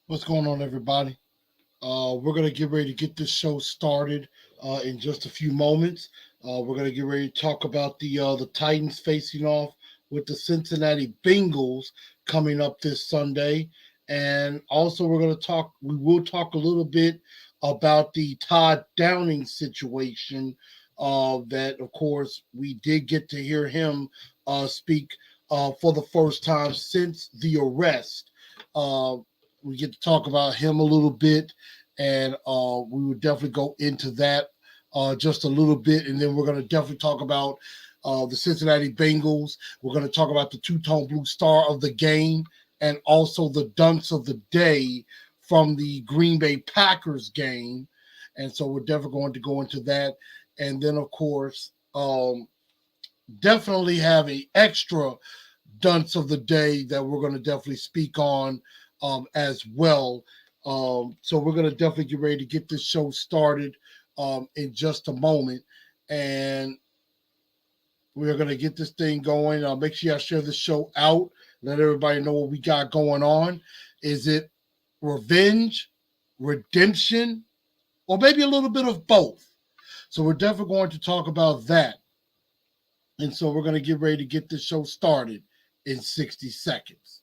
What's going on, everybody? We're going to get ready to get this show started in just a few moments. We're going to get ready to talk about the Titans facing off with the Cincinnati Bengals coming up this Sunday, and also we're going to talk. We will talk a little bit about the Todd Downing situation. That, of course, we did get to hear him speak for the first time since the arrest. Uh, we get to talk about him a little bit, and we would definitely go into that just a little bit, and then we're going to definitely talk about the Cincinnati Bengals. We're going to talk about the two-tone blue star of the game, and also the dunce of the day from the Green Bay Packers game, and so we're definitely going to go into that, and then of course, definitely have a extra dunce of the day that we're going to definitely speak on as well. So we're going to definitely get ready to get this show started in just a moment. And we're going to get this thing going. Make sure y'all share the show out. Let everybody know what we got going on. Is it revenge, redemption, or maybe a little bit of both? So we're definitely going to talk about that. And so we're going to get ready to get this show started in 60 seconds.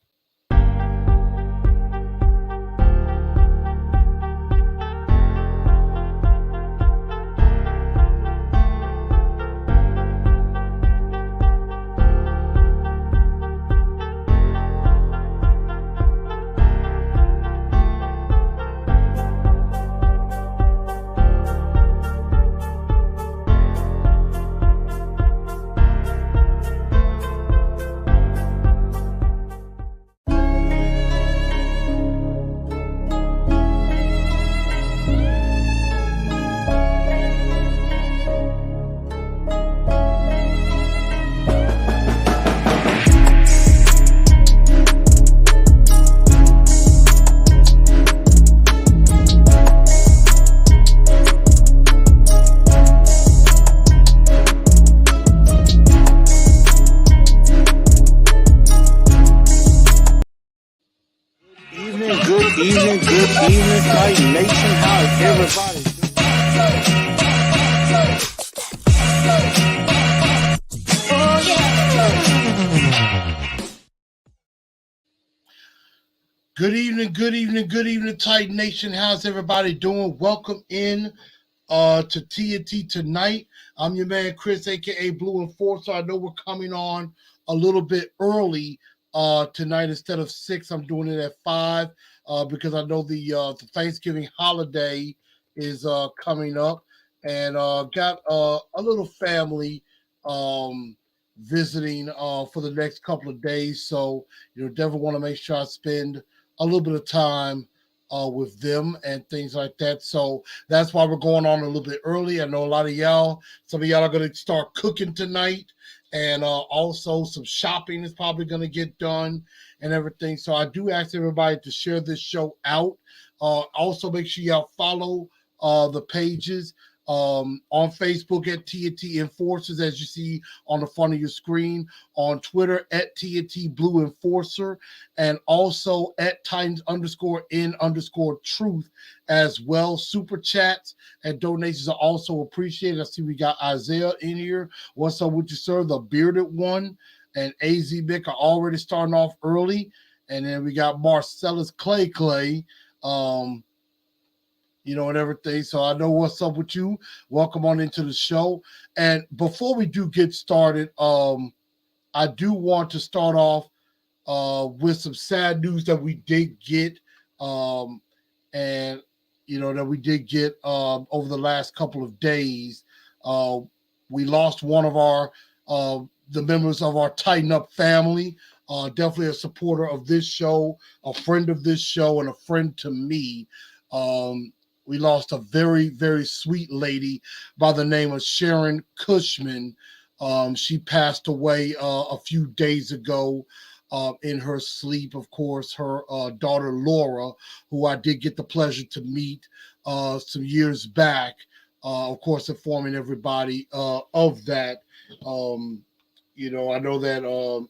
Good evening, Fight Nation. How's everybody? Good evening, Titan Nation. How's everybody doing? Welcome in to TNT tonight. I'm your man Chris, aka Blue Enforcer. I know we're coming on a little bit early tonight. Instead of 6, I'm doing it at 5 because I know the Thanksgiving holiday is coming up, and got a little family visiting for the next couple of days. So definitely want to make sure I spend a little bit of time with them and things like that. So that's why we're going on a little bit early. I know a lot of y'all, some of y'all are going to start cooking tonight, and also some shopping is probably going to get done and everything. So I do ask everybody to share this show out. Also, make sure y'all follow the pages on Facebook at TNT Enforcers, as you see on the front of your screen, on Twitter at TNT Blue Enforcer, and also at Titans_in_truth as well. Super chats and donations are also appreciated. I see we got Isaiah in here. What's up with you, sir? The bearded one. And AZ Mick are already starting off early. And then we got Marcellus Clay. And everything. So I know what's up with you. Welcome on into the show. And before we do get started, I do want to start off with some sad news that we did get, and that we did get over the last couple of days. We lost one of our the members of our Tighten Up family. Definitely a supporter of this show, a friend of this show, and a friend to me. We lost a very, very sweet lady by the name of Sharon Cushman. She passed away a few days ago in her sleep. Of course, her daughter Laura, who I did get the pleasure to meet some years back, of course, informing everybody of that. I know that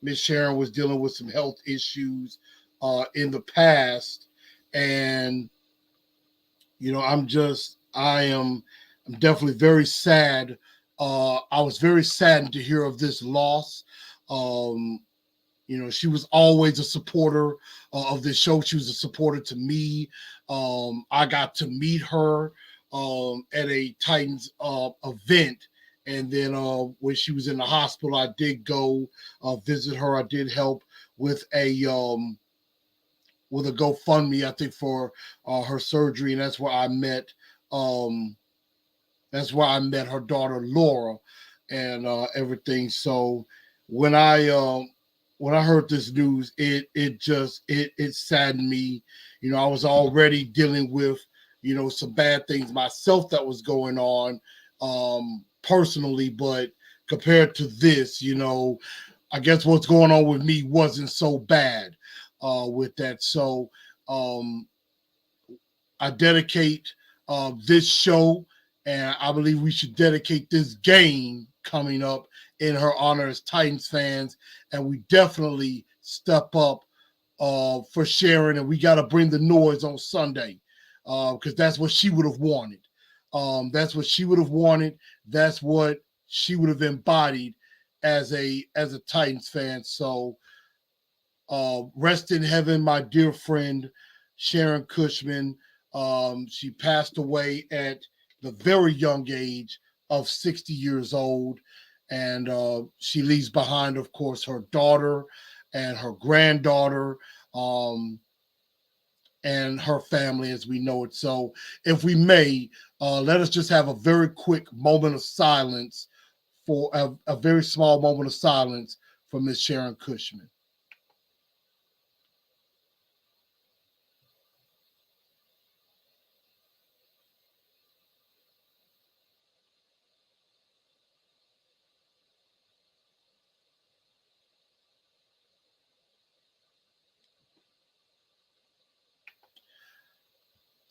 Miss Sharon was dealing with some health issues in the past. And I'm definitely very sad. I was very saddened to hear of this loss. Um, she was always a supporter of this show. She was a supporter to me. I got to meet her at a Titans event. And then when she was in the hospital, I did go visit her. I did help with a GoFundMe, I think, for her surgery, and um, that's where I met her daughter Laura, and everything. So when I um, when I heard this news, it saddened me. I was already dealing with some bad things myself that was going on personally, but compared to this, I guess what's going on with me wasn't so bad with that. So um, I dedicate this show, and I believe we should dedicate this game coming up in her honor as Titans fans. And we definitely step up for Sharon, and we got to bring the noise on Sunday because that's what she would have wanted. That's what she would have wanted. That's what she would have embodied as a Titans fan. So rest in heaven, my dear friend Sharon Cushman. She passed away at the very young age of 60 years old. And she leaves behind, of course, her daughter and her granddaughter um, and her family as we know it. So, if we may, let us just have a very quick moment of silence for a very small moment of silence for Miss Sharon Cushman.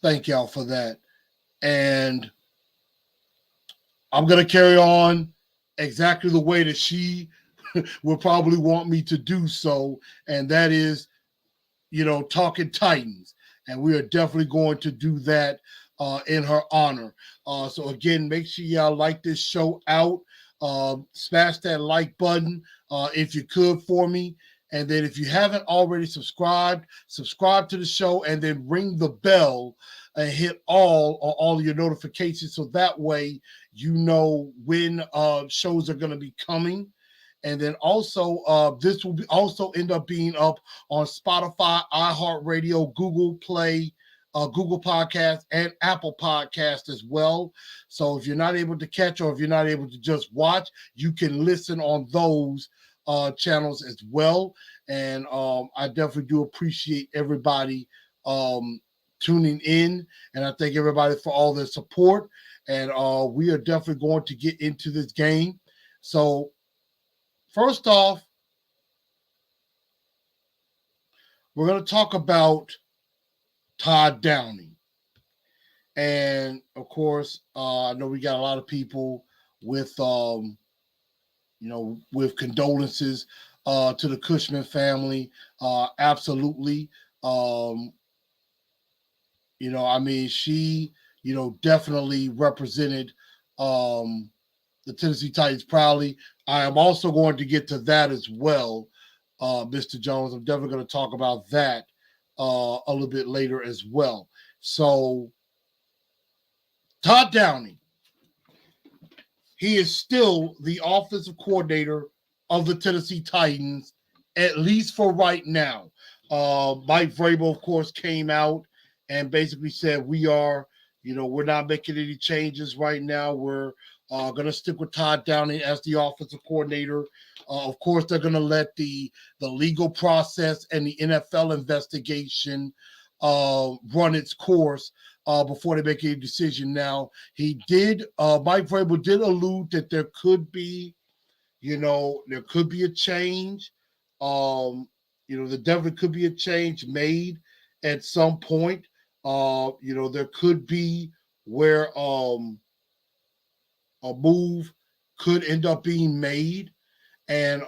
Thank y'all for that. And I'm going to carry on exactly the way that she would probably want me to do so. And that is, talking Titans. And we are definitely going to do that in her honor. So, again, make sure y'all like this show out. Smash that like button if you could for me. And then if you haven't already subscribed, subscribe to the show and then ring the bell and hit all of your notifications so that way you know when shows are going to be coming. And then also, this will be also end up being up on Spotify, iHeartRadio, Google Play, Google Podcast, and Apple Podcast as well. So if you're not able to catch or if you're not able to just watch, you can listen on those channels as well. And I definitely do appreciate everybody tuning in, and I thank everybody for all their support. And we are definitely going to get into this game. So first off, we're going to talk about Todd Downing. And of course, I know we got a lot of people with, with condolences to the Cushman family. Absolutely. Um, I mean, she, definitely represented um, the Tennessee Titans proudly. I am also going to get to that as well, Mr. Jones. I'm definitely going to talk about that a little bit later as well. So, Todd Downing, he is still the offensive coordinator of the Tennessee Titans, at least for right now. Mike Vrabel, of course, came out and basically said, we're not making any changes right now. We're going to stick with Todd Downing as the offensive coordinator. Of course, they're going to let the legal process and the NFL investigation run its course before they make any decision. Now, Mike Vrabel did allude that there could be a change. There definitely could be a change made at some point. There could be where a move could end up being made. And,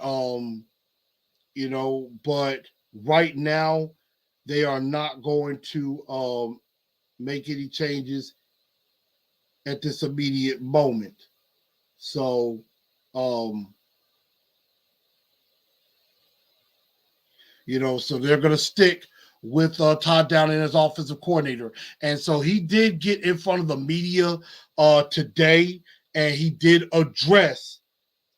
but right now, they are not going to make any changes at this immediate moment. So, um, so they're going to stick with Todd Downing as offensive coordinator. And so he did get in front of the media today, and he did address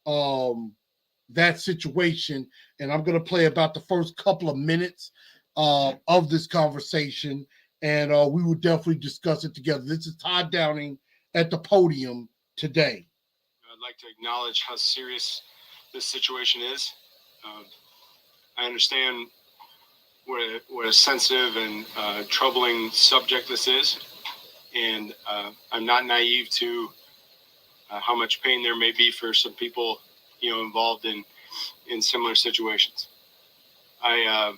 that situation. And I'm going to play about the first couple of minutes of this conversation, and we will definitely discuss it together. This is Todd Downing at the podium today. I'd like to acknowledge how serious this situation is. I understand what a sensitive and troubling subject this is, and I'm not naive to how much pain there may be for some people, involved in similar situations. I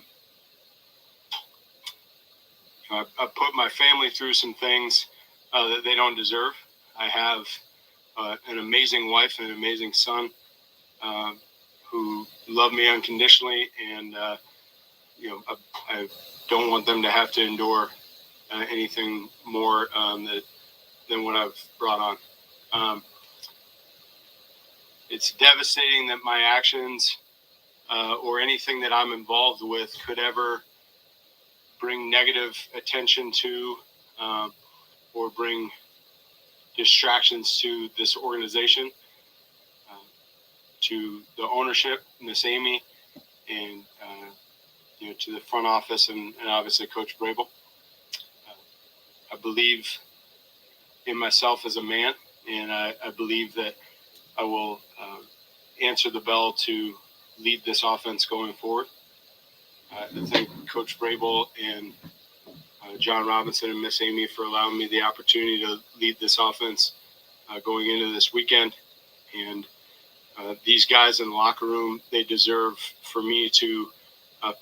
put my family through some things that they don't deserve. I have an amazing wife and an amazing son who love me unconditionally, and I don't want them to have to endure anything more than what I've brought on. It's devastating that my actions or anything that I'm involved with could ever bring negative attention to or bring distractions to this organization, to the ownership, Miss Amy, and to the front office and obviously Coach Brable. I believe in myself as a man, and I believe that I will answer the bell to lead this offense going forward. I thank Coach Brable and John Robinson and Miss Amy for allowing me the opportunity to lead this offense going into this weekend. And these guys in the locker room, they deserve for me to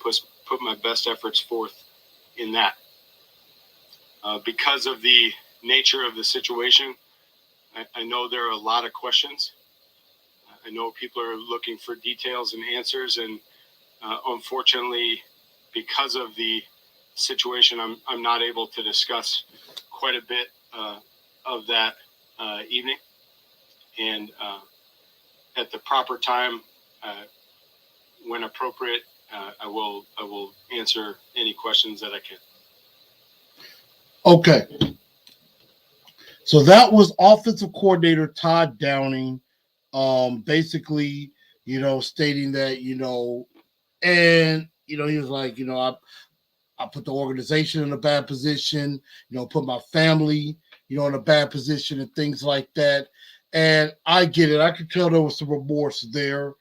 put my best efforts forth in that. Because of the nature of the situation, I know there are a lot of questions. I know people are looking for details and answers, and unfortunately, because of the situation, I'm not able to discuss quite a bit of that evening. And at the proper time, when appropriate, I will answer any questions that I can. Okay. So that was offensive coordinator Todd Downing, basically, stating that, and, he was like, I put the organization in a bad position, put my family, in a bad position and things like that. And I get it. I could tell there was some remorse there.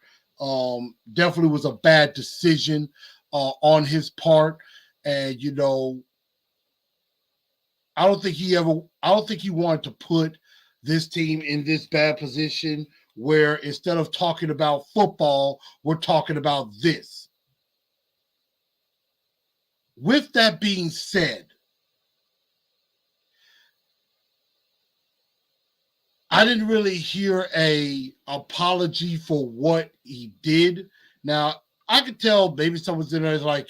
Definitely was a bad decision on his part. And, I don't think he wanted to put this team in this bad position where instead of talking about football, we're talking about this. With that being said, I didn't really hear a apology for what he did. Now, I could tell maybe someone's in there like,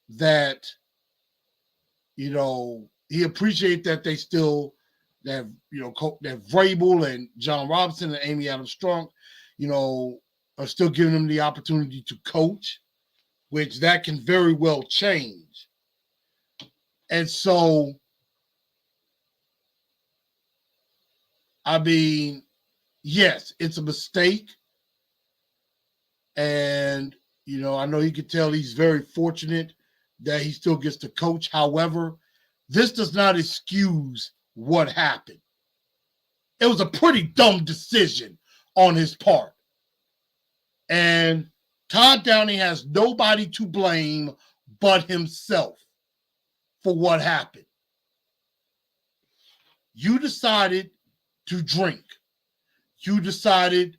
that, he appreciated that they still that that Vrabel and John Robinson and Amy Adams Strunk, are still giving them the opportunity to coach, which that can very well change. And so, I mean, yes, it's a mistake. And, I know you can tell he's very fortunate that he still gets to coach. However, this does not excuse what happened. It was a pretty dumb decision on his part. And Todd Downing has nobody to blame but himself for what happened. You decided to drink. You decided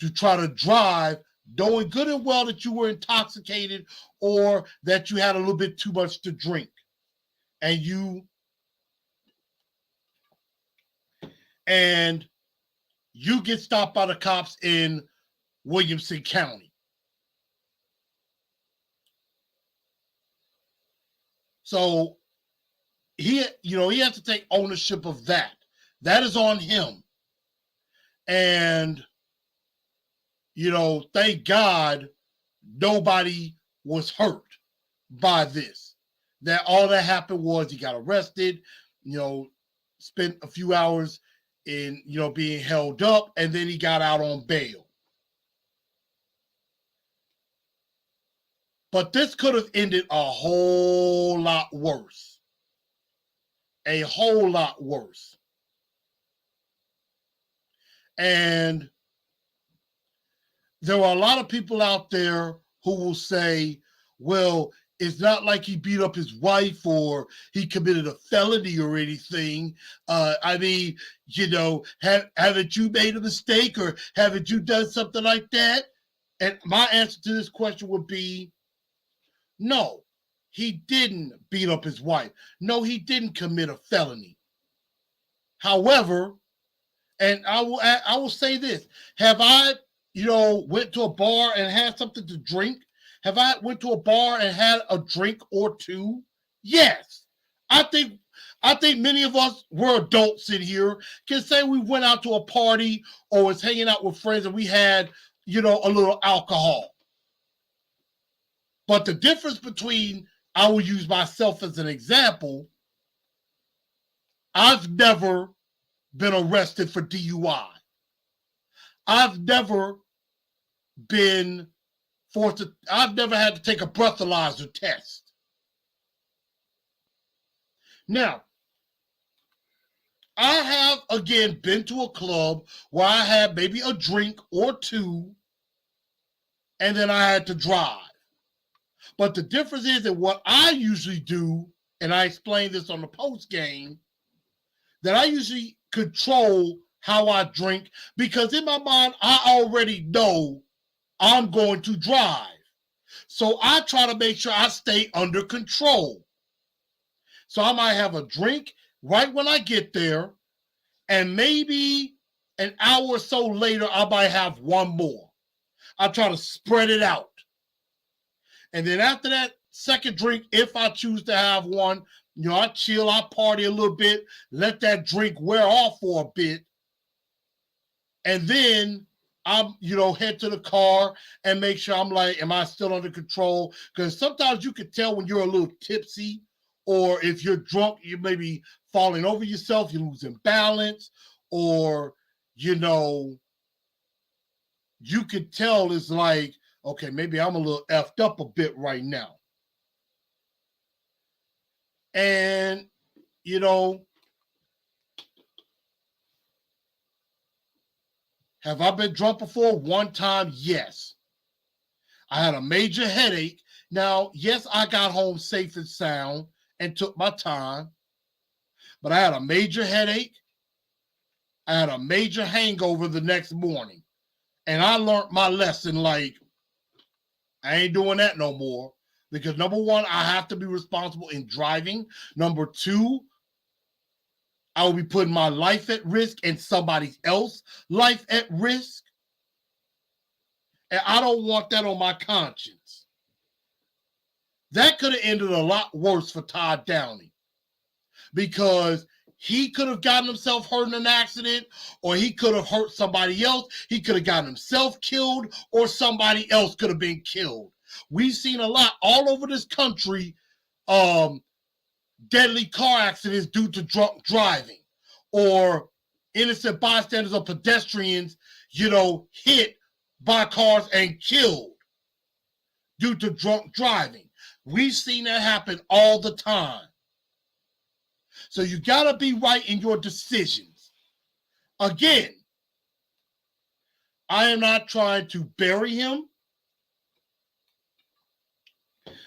to try to drive, knowing good and well that you were intoxicated or that you had a little bit too much to drink. And you get stopped by the cops in Williamson County. So he has to take ownership of that. That is on him. And, thank God nobody was hurt by this. That all that happened was he got arrested, spent a few hours in, being held up, and then he got out on bail. But this could have ended a whole lot worse. A whole lot worse. And there are a lot of people out there who will say, well, it's not like he beat up his wife or he committed a felony or anything. Haven't you made a mistake or haven't you done something like that? And my answer to this question would be, no, he didn't beat up his wife. No, he didn't commit a felony. However, and I will say this, have I, went to a bar and had something to drink? Have I went to a bar and had a drink or two? Yes. I think many of us, we're adults in here, can say we went out to a party or was hanging out with friends and we had, a little alcohol. But the difference between, I will use myself as an example, I've never been arrested for DUI. I've never been I've never had to take a breathalyzer test. Now, I have, again, been to a club where I had maybe a drink or two, and then I had to drive. But the difference is that what I usually do, and I explained this on the post game, that I usually control how I drink because in my mind, I already know I'm going to drive. So I try to make sure I stay under control. So I might have a drink right when I get there, and maybe an hour or so later, I might have one more. I try to spread it out. And then after that second drink, if I choose to have one, I chill, I party a little bit, let that drink wear off for a bit. And then I'm, head to the car and make sure I'm like, am I still under control? Because sometimes you can tell when you're a little tipsy, or if you're drunk, you may be falling over yourself, you're losing balance, or, you could tell it's like, okay, maybe I'm a little effed up a bit right now. And, have I been drunk before? One time, yes. I had a major headache. Now, yes, I got home safe and sound and took my time, but I had a major headache. I had a major hangover the next morning. And I learned my lesson, like, I ain't doing that no more. Because number one, I have to be responsible in driving. Number two, I will be putting my life at risk and somebody else's life at risk. And I don't want that on my conscience. That could have ended a lot worse for Todd Downing. Because he could have gotten himself hurt in an accident, or he could have hurt somebody else. He could have gotten himself killed, or somebody else could have been killed. We've seen a lot all over this country, deadly car accidents due to drunk driving, or innocent bystanders or pedestrians, hit by cars and killed due to drunk driving. We've seen that happen all the time. So you got to be right in your decisions. Again, I am not trying to bury him.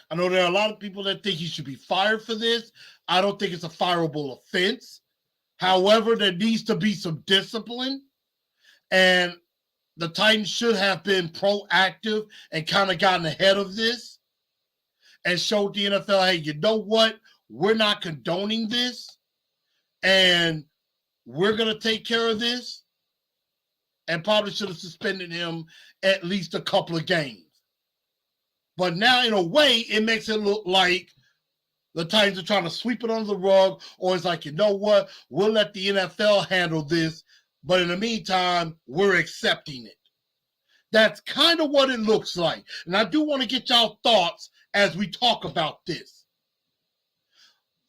I know there are a lot of people that think he should be fired for this. I don't think it's a fireable offense. However, there needs to be some discipline. And the Titans should have been proactive and kind of gotten ahead of this and showed the NFL, hey, you know what? We're not condoning this. And we're going to take care of this. And probably should have suspended him at least a couple of games. But now, in a way, it makes it look like the Titans are trying to sweep it under the rug, or it's like, you know what, we'll let the NFL handle this, but in the meantime, we're accepting it. That's kind of what it looks like. And I do want to get y'all thoughts as we talk about this.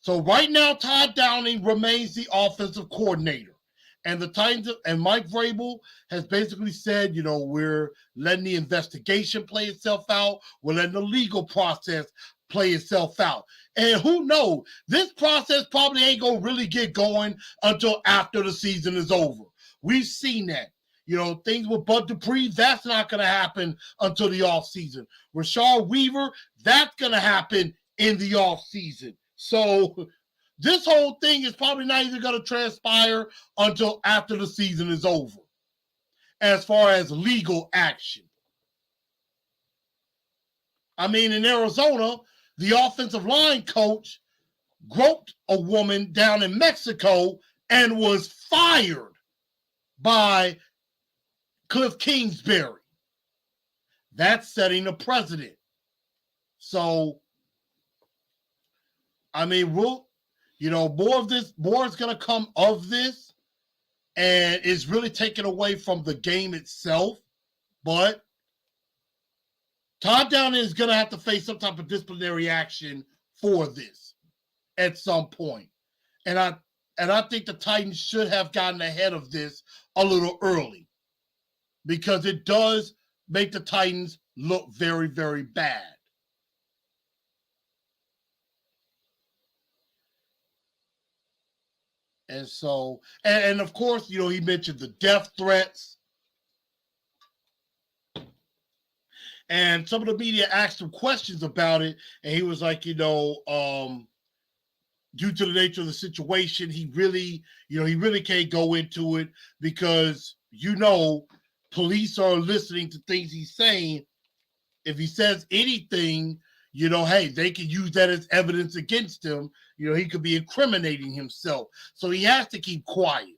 So right now, Todd Downing remains the offensive coordinator. And the Titans and Mike Vrabel has basically said, you know, we're letting the investigation play itself out. We're letting the legal process play itself out. And who knows, this process probably ain't going to really get going until after the season is over. We've seen that. You know, things with Bud Dupree, that's not going to happen until the offseason. Rashard Weaver, that's going to happen in the offseason. So this whole thing is probably not even going to transpire until after the season is over, as far as legal action. I mean, in Arizona, the offensive line coach groped a woman down in Mexico and was fired by Cliff Kingsbury. That's setting a precedent. So, I mean, more is going to come of this, and it's really taken away from the game itself. But Todd Downing is going to have to face some type of disciplinary action for this at some point. And I think the Titans should have gotten ahead of this a little early, because it does make the Titans look very, very bad. And so, and of course, you know, he mentioned the death threats. And some of the media asked him questions about it, and he was like, you know, due to the nature of the situation, he really can't go into it because, you know, police are listening to things he's saying. If he says anything, you know, hey, they can use that as evidence against him. You know, he could be incriminating himself. So he has to keep quiet.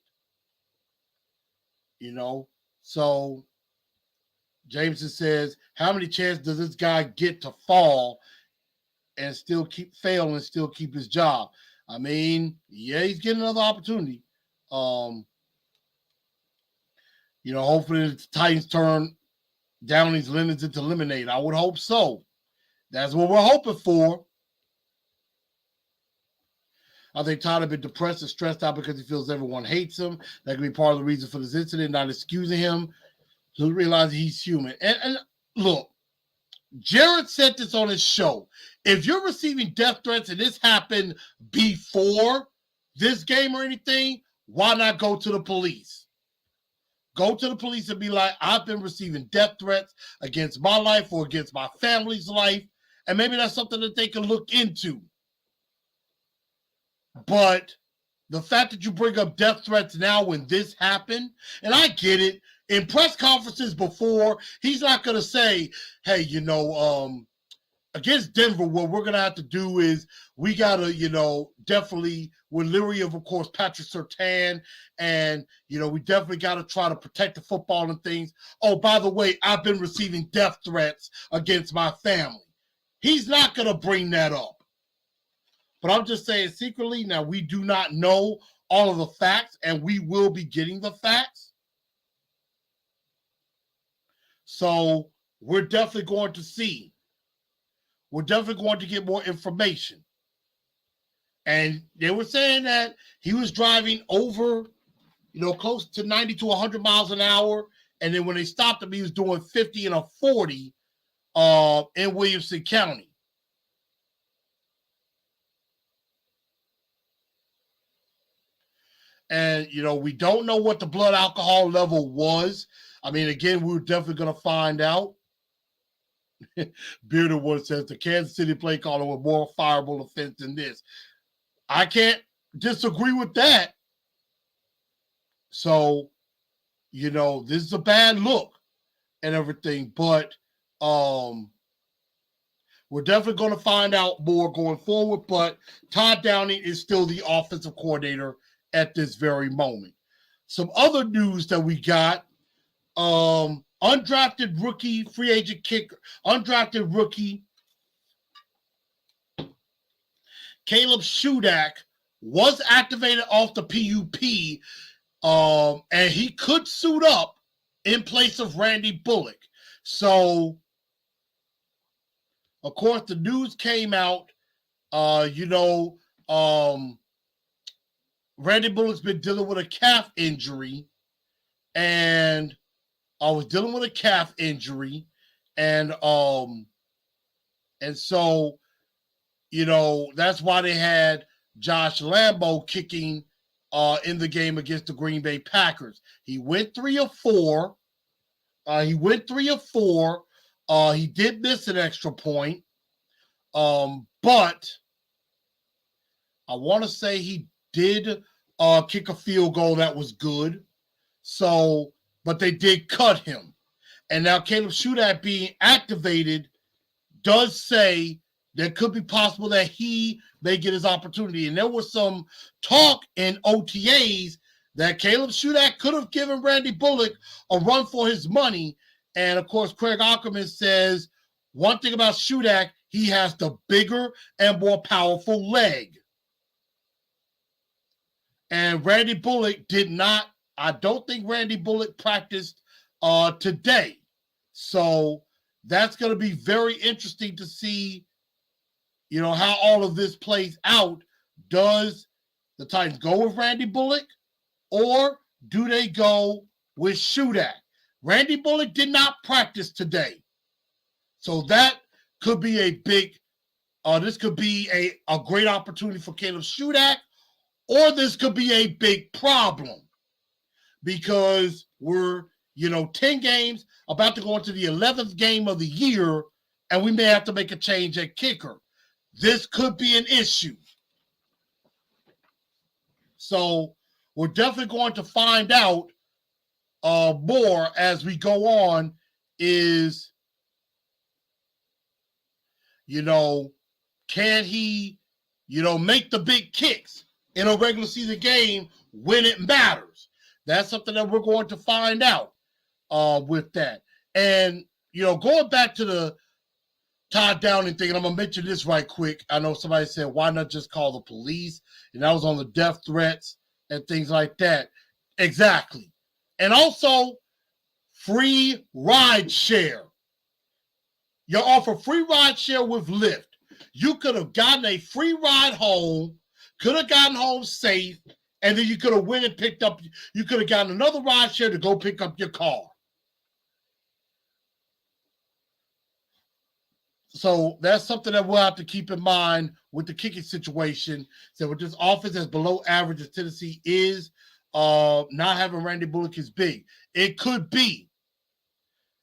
You know, so Jameson says, how many chances does this guy get to fall and still fail and still keep his job? I mean, yeah, he's getting another opportunity. You know, hopefully the Titans turn Downing's lemons into lemonade. I would hope so. That's what we're hoping for. I think Todd had been depressed and stressed out because he feels everyone hates him. That could be part of the reason for this incident, not excusing him. So realize he's human. And look, Jared said this on his show. If you're receiving death threats and this happened before this game or anything, why not go to the police? Go to the police and be like, I've been receiving death threats against my life or against my family's life. And maybe that's something that they can look into. But the fact that you bring up death threats now when this happened, and I get it, in press conferences before, he's not going to say, hey, you know, against Denver, what we're going to have to do is we got to, you know, definitely, we're leery of course, Patrick Surtain, and, you know, we definitely got to try to protect the football and things. Oh, by the way, I've been receiving death threats against my family. He's not going to bring that up. But I'm just saying secretly, now we do not know all of the facts, and we will be getting the facts. So we're definitely going to see. We're definitely going to get more information. And they were saying that he was driving over, you know, close to 90 to 100 miles an hour. And then when they stopped him, he was doing 50 and a 40 in Williamson County. And, you know, we don't know what the blood alcohol level was. I mean, again, we're definitely going to find out. Bearded One says the Kansas City play caller was more fireable offense than this. I can't disagree with that. So, you know, this is a bad look and everything, but we're definitely going to find out more going forward. But Todd Downing is still the offensive coordinator at this very moment. Some other news that we got, undrafted rookie, free agent kicker, undrafted rookie Caleb Shudak was activated off the PUP, and he could suit up in place of Randy Bullock. So, of course, the news came out, Randy Bullock's been dealing with a calf injury, and was dealing with a calf injury, and so, that's why they had Josh Lambo kicking in the game against the Green Bay Packers. He went 3 of 4. He did miss an extra point, but I want to say he did kick a field goal that was good. So, but they did cut him. And now Caleb Shudak being activated does say that could be possible that he may get his opportunity. And there was some talk in OTAs that Caleb Shudak could have given Randy Bullock a run for his money. And, of course, Craig Ackerman says one thing about Shudak, he has the bigger and more powerful leg. And Randy Bullock did not, I don't think Randy Bullock practiced today. So that's going to be very interesting to see, how all of this plays out. Does the Titans go with Randy Bullock, or do they go with Shudak? Randy Bullock did not practice today. So that could be a big, this could be a great opportunity for Caleb Shudak, or this could be a big problem because we're, 10 games, about to go into the 11th game of the year, and we may have to make a change at kicker. This could be an issue. So we're definitely going to find out more as we go on is, can he, make the big kicks in a regular season game when it matters? That's something that we're going to find out with that. And, going back to the Todd Downing thing, and I'm going to mention this right quick. I know somebody said, why not just call the police? And that was on the death threats and things like that. Exactly. And also, free ride share. You offer free ride share with Lyft. You could have gotten a free ride home, could have gotten home safe, and then you could have went and picked up, you could have gotten another ride share to go pick up your car. So that's something that we'll have to keep in mind with the kicking situation. So with this offense as below average as Tennessee is, not having Randy Bullock is big. It could be.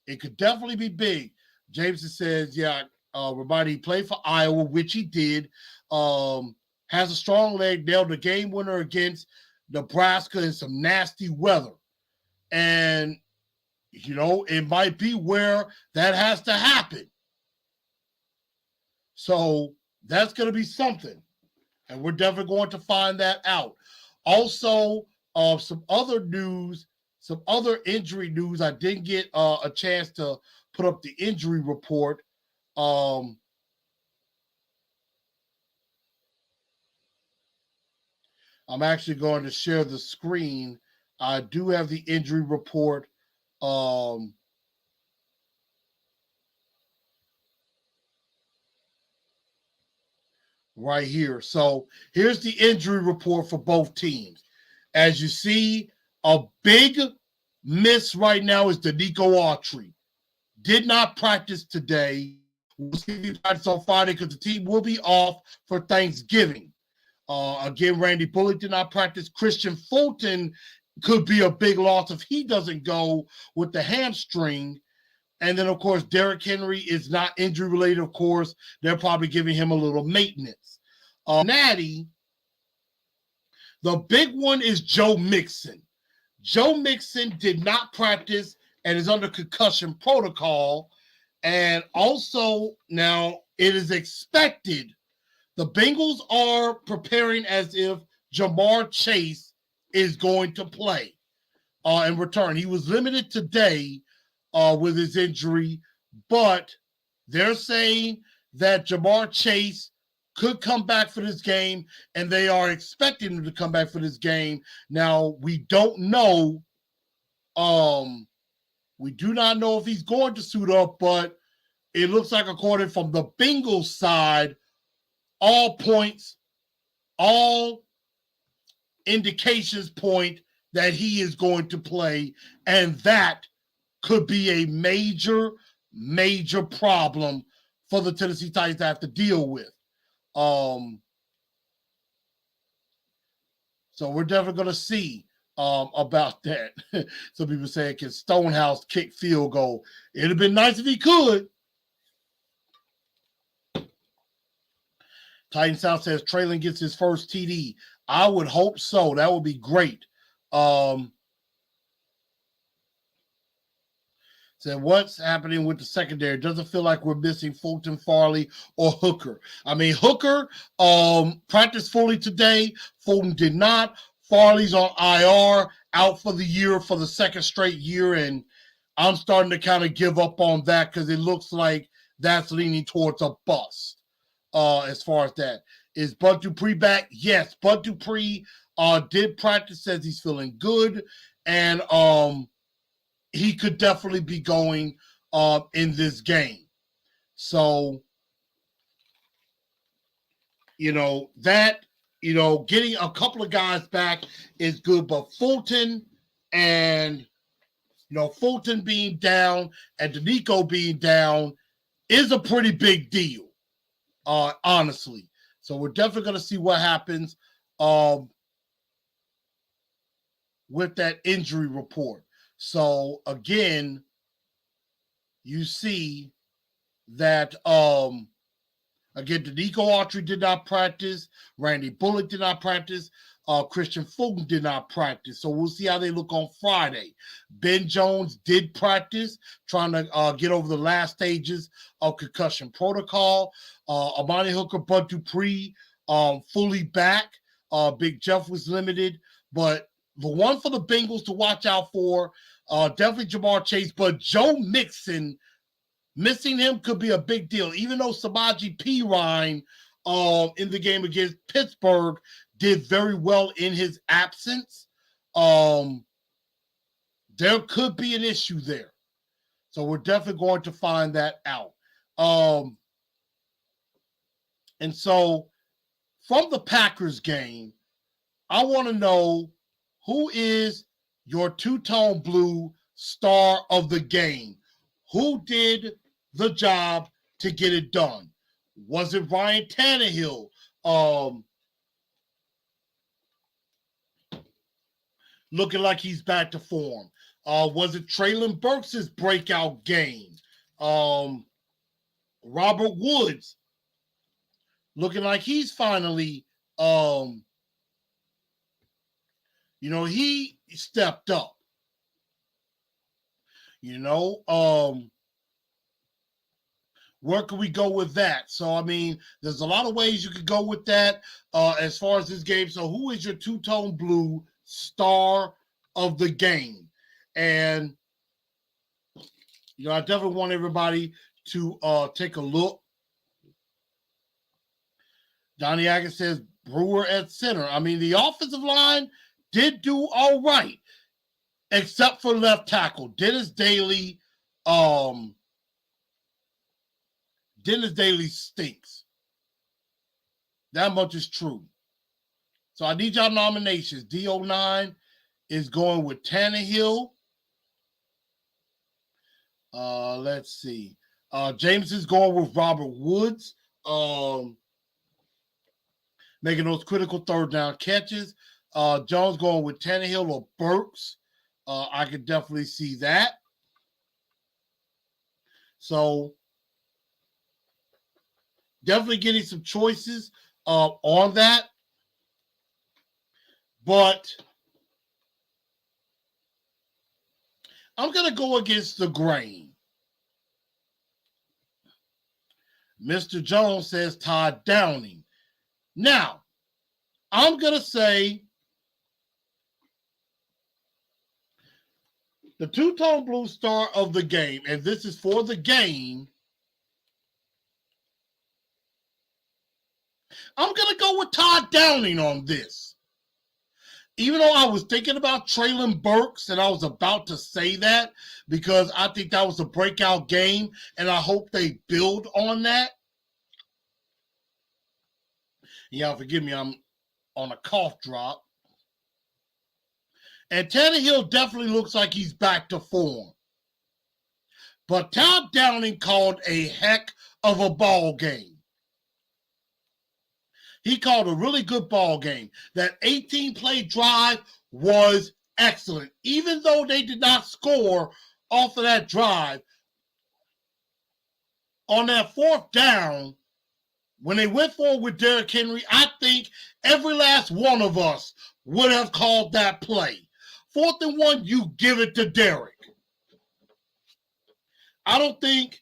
It could definitely be big. Jameson says, remind he played for Iowa, which he did. Has a strong leg, nailed the game winner against Nebraska in some nasty weather. And, it might be where that has to happen. So that's going to be something. And we're definitely going to find that out. Also, some other news, some other injury news. I didn't get a chance to put up the injury report. I'm actually going to share the screen. I do have the injury report. Right here. So here's the injury report for both teams. As you see, a big miss right now is Danico Autry. Did not practice today. We'll see if he practices on Friday because the team will be off for Thanksgiving. Again, Randy Bullock did not practice. Christian Fulton could be a big loss if he doesn't go with the hamstring. And then, of course, Derrick Henry is not injury-related, of course. They're probably giving him a little maintenance. Natty, the big one is Joe Mixon. Joe Mixon did not practice and is under concussion protocol. And also, now, it is expected the Bengals are preparing as if Jamar Chase is going to play in return. He was limited today with his injury, but they're saying that Jamar Chase could come back for this game, and they are expecting him to come back for this game. Now, we don't know. We do not know if he's going to suit up, but it looks like, according from the Bengals side, all indications point that he is going to play, and that could be a major, major problem for the Tennessee Titans to have to deal with. So we're definitely going to see about that. Some people saying, can Stonehouse kick field goal? It'd have been nice if he could. Titan South says Traylon gets his first TD. I would hope so. That would be great. Said, what's happening with the secondary? Doesn't feel like we're missing Fulton, Farley, or Hooker. I mean, Hooker practiced fully today. Fulton did not. Farley's on IR, out for the year for the second straight year, and I'm starting to kind of give up on that because it looks like that's leaning towards a bust as far as that. Is Bud Dupree back? Yes, Bud Dupree did practice, says he's feeling good, and he could definitely be going in this game. So, getting a couple of guys back is good, but Fulton being down and Danico being down is a pretty big deal, honestly. So we're definitely going to see what happens with that injury report. So again, you see that again, Danico Autry did not practice, Randy Bullock did not practice, Christian Fulton did not practice. So we'll see how they look on Friday. Ben Jones did practice, trying to get over the last stages of concussion protocol. Amani Hooker, Bud Dupree, fully back. Big Jeff was limited, but the one for the Bengals to watch out for, definitely Jamar Chase, but Joe Mixon, missing him could be a big deal. Even though Samaje Perine in the game against Pittsburgh did very well in his absence, there could be an issue there. So we're definitely going to find that out. And so from the Packers game, I want to know, who is your two-tone blue star of the game? Who did the job to get it done? Was it Ryan Tannehill? Looking like he's back to form. Was it Treylon Burks' breakout game? Robert Woods looking like he's finally, he stepped up. Where can we go with that? So, I mean, there's a lot of ways you could go with that as far as this game. So, who is your two-tone blue star of the game? And, I definitely want everybody to take a look. Donnie Atkins says Brewer at center. I mean, the offensive line did do all right, except for left tackle. Dennis Daly stinks. That much is true. So I need y'all nominations. D09 is going with Tannehill. Let's see. James is going with Robert Woods. Making those critical third down catches. Jones going with Tannehill or Burks. I could definitely see that. So definitely getting some choices on that. But I'm going to go against the grain. Mr. Jones says Todd Downing. Now, I'm going to say the two-tone blue star of the game, and this is for the game, I'm going to go with Todd Downing on this. Even though I was thinking about Traylon Burks and I was about to say that because I think that was a breakout game and I hope they build on that. Y'all forgive me, I'm on a cough drop. And Tannehill definitely looks like he's back to form. But Todd Downing called a heck of a ball game. He called a really good ball game. That 18-play drive was excellent. Even though they did not score off of that drive, on that fourth down, when they went forward with Derrick Henry, I think every last one of us would have called that play. 4th and 1, you give it to Derrick. I think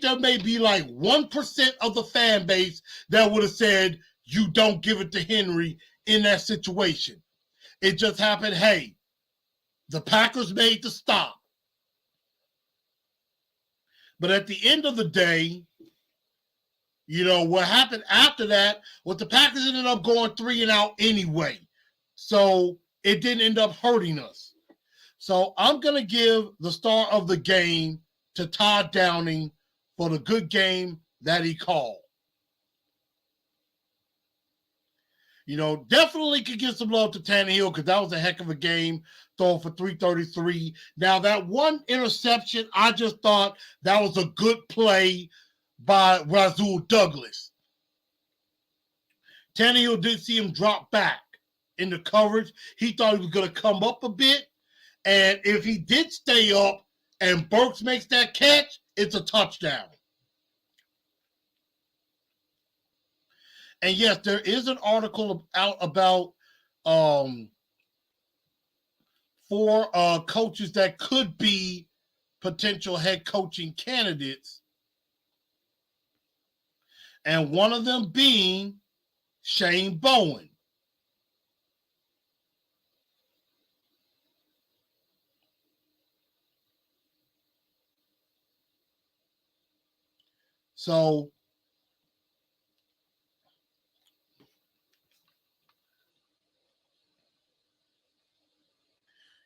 there may be like 1% of the fan base that would have said you don't give it to Henry in that situation. It just happened, hey, the Packers made the stop. But at the end of the day, you know, what happened after that was the Packers ended up going 3 and out anyway. So it didn't end up hurting us. So I'm going to give the star of the game to Todd Downing for the good game that he called. You know, definitely could give some love to Tannehill because that was a heck of a game, throwing for 333. Now, that one interception, I just thought that was a good play by Rasul Douglas. Tannehill did see him drop back in the coverage. He thought he was going to come up a bit. And if he did stay up and Burks makes that catch, it's a touchdown. And yes, there is an article out about 4 coaches that could be potential head coaching candidates. And one of them being Shane Bowen. So,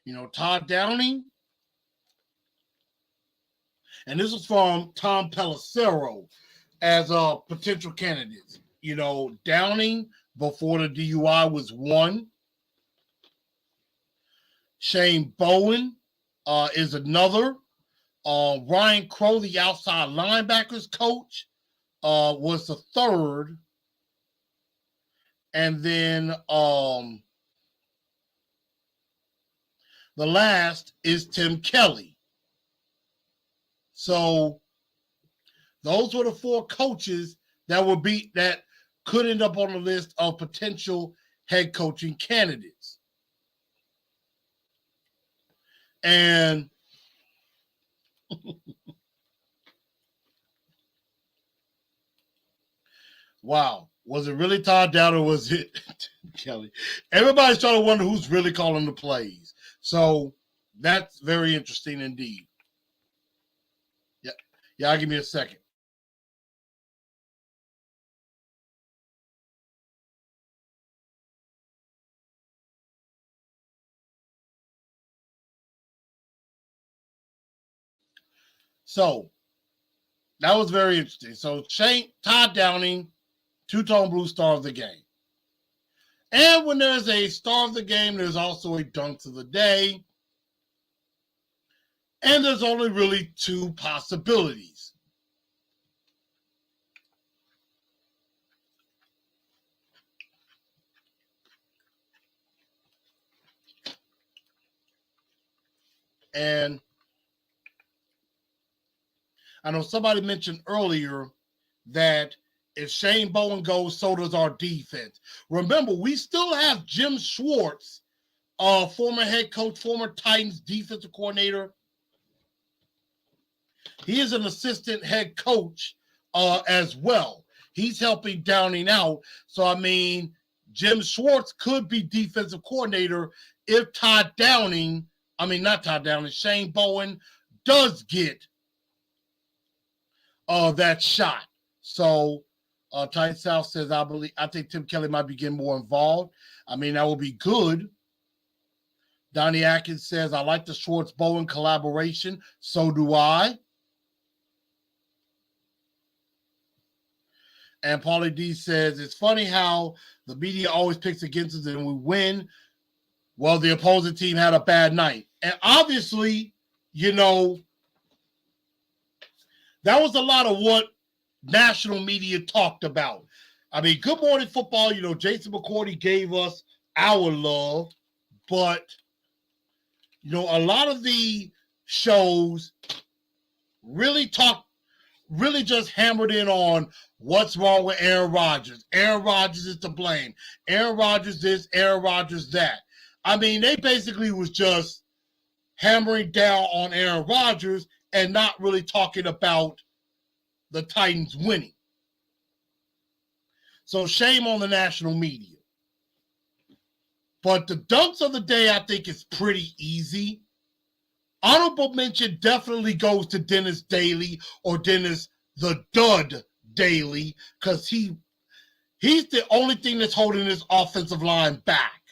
you know, Todd Downing, and this is from Tom Pelissero as potential candidates. You know, Downing before the DUI was 1. Shane Bowen is another. Ryan Crow, the outside linebackers coach, was the 3rd. And then the last is Tim Kelly. So those were the 4 coaches that could end up on the list of potential head coaching candidates. And wow, was it really Todd Downing or was it Kelly? Everybody's trying to wonder who's really calling the plays. So that's very interesting indeed. Yeah, give me a second. So that was very interesting. So Todd Downing, two-tone blue star of the game. And when there's a star of the game, there's also a dunce of the day. And there's only really 2 possibilities. And I know somebody mentioned earlier that if Shane Bowen goes, so does our defense. Remember, we still have Jim Schwartz, former head coach, former Titans defensive coordinator. He is an assistant head coach as well. He's helping Downing out. So, I mean, Jim Schwartz could be defensive coordinator if Shane Bowen does get that shot. So Titan South says, I think Tim Kelly might be getting more involved. I mean, that would be good. Donnie Atkins says, I like the Schwartz Bowen collaboration. So do I. And Paulie D says, it's funny how the media always picks against us and we win. Well, the opposing team had a bad night. And obviously, that was a lot of what national media talked about. I mean, Good Morning Football, Jason McCourty gave us our love, but, a lot of the shows really just hammered in on what's wrong with Aaron Rodgers. Aaron Rodgers is to blame. Aaron Rodgers this, Aaron Rodgers that. I mean, they basically was just hammering down on Aaron Rodgers and not really talking about the Titans winning. So shame on the national media. But the dunks of the day, I think, is pretty easy. Honorable mention definitely goes to Dennis Daly, or Dennis the Dud Daly, because he's the only thing that's holding this offensive line back.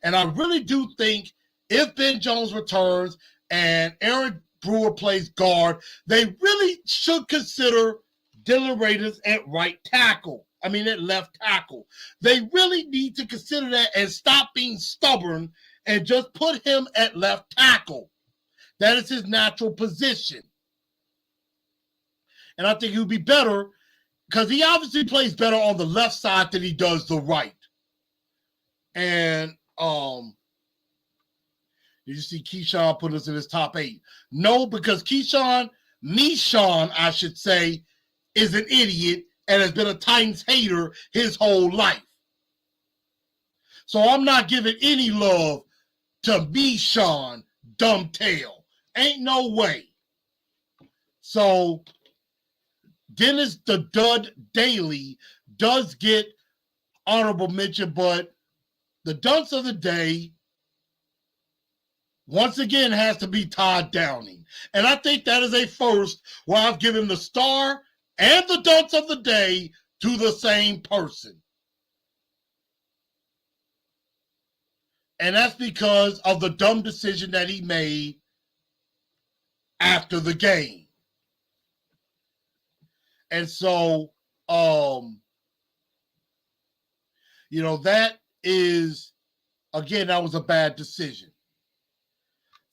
And I really do think if Ben Jones returns and Aaron Brewer plays guard, they really should consider Dylan Raiders at right tackle. I mean, at left tackle. They really need to consider that and stop being stubborn and just put him at left tackle. That is his natural position. And I think he would be better because he obviously plays better on the left side than he does the right. And did you see Keyshawn put us in his top 8? No, because Nishan, I should say, is an idiot and has been a Titans hater his whole life. So I'm not giving any love to Nishan, dumb tail. Ain't no way. So Dennis the Dud Daly does get honorable mention, but the dunce of the day, once again, has to be Todd Downing. And I think that is a first where I've given the star and the dunce of the day to the same person. And that's because of the dumb decision that he made after the game. And so, that is, again, that was a bad decision.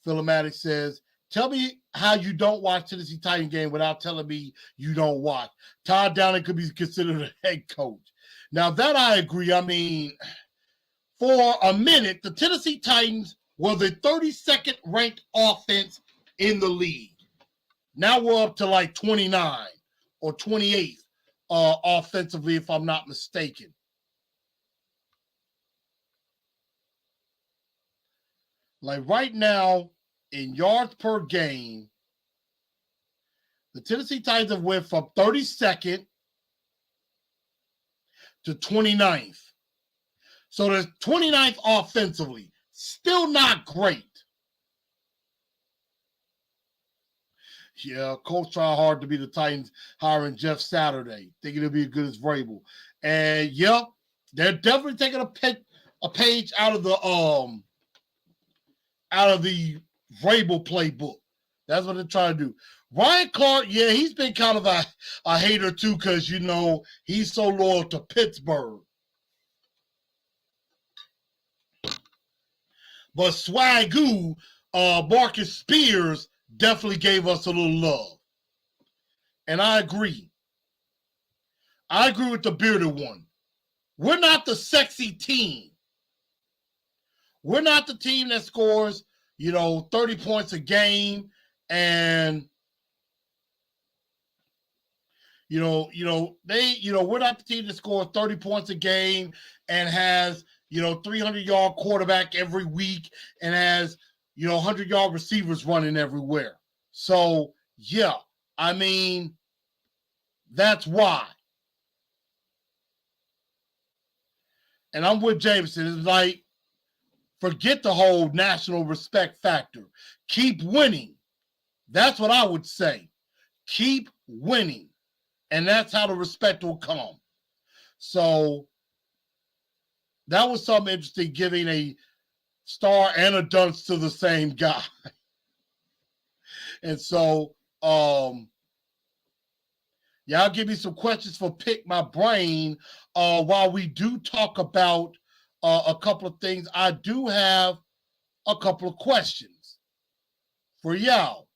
Philomatic says, tell me how you don't watch Tennessee Titan game without telling me you don't watch. Todd Downing could be considered a head coach. Now, that I agree. I mean, for a minute, the Tennessee Titans were the 32nd ranked offense in the league. Now we're up to like 29 or 28th offensively, if I'm not mistaken. Like right now, in yards per game, the Tennessee Titans have went from 32nd to 29th. So they're 29th offensively. Still not great. Yeah, coach tried hard to be the Titans hiring Jeff Saturday, thinking it'll be as good as Vrabel. And yeah, they're definitely taking a page out of the Vrabel playbook. That's what they're trying to do. Ryan Clark, yeah, he's been kind of a hater too, because he's so loyal to Pittsburgh. But Swagoo, Marcus Spears definitely gave us a little love. And I agree. I agree with the bearded one. We're not the sexy team. We're not the team that scores, 30 points a game and we're not the team that scores 30 points a game and has 300-yard quarterback every week and has 100-yard receivers running everywhere. So, yeah, I mean, that's why. And I'm with Jameson. It's like, forget the whole national respect factor. Keep winning. That's what I would say. Keep winning. And that's how the respect will come. So that was something interesting, giving a star and a dunce to the same guy. And so, y'all give me some questions for Pick My Brain while we do talk about a couple of things. I do have a couple of questions for y'all.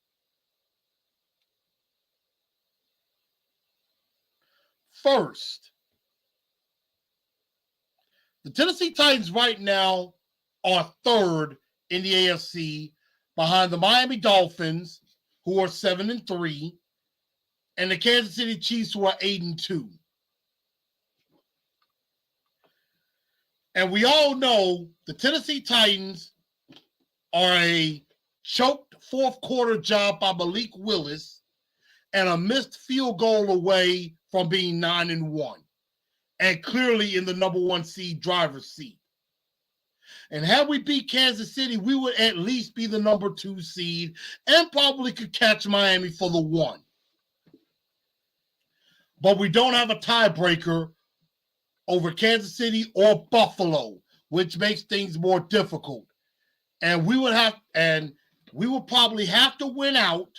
First, the Tennessee Titans right now are third in the AFC behind the Miami Dolphins, who are 7-3, and the Kansas City Chiefs, who are 8-2. And we all know the Tennessee Titans are a choked fourth quarter job by Malik Willis and a missed field goal away from being 9-1 and clearly in the number one seed driver's seat. And had we beat Kansas City, we would at least be the number 2 seed and probably could catch Miami for the 1. But we don't have a tiebreaker over Kansas City or Buffalo, which makes things more difficult. And we would probably have to win out,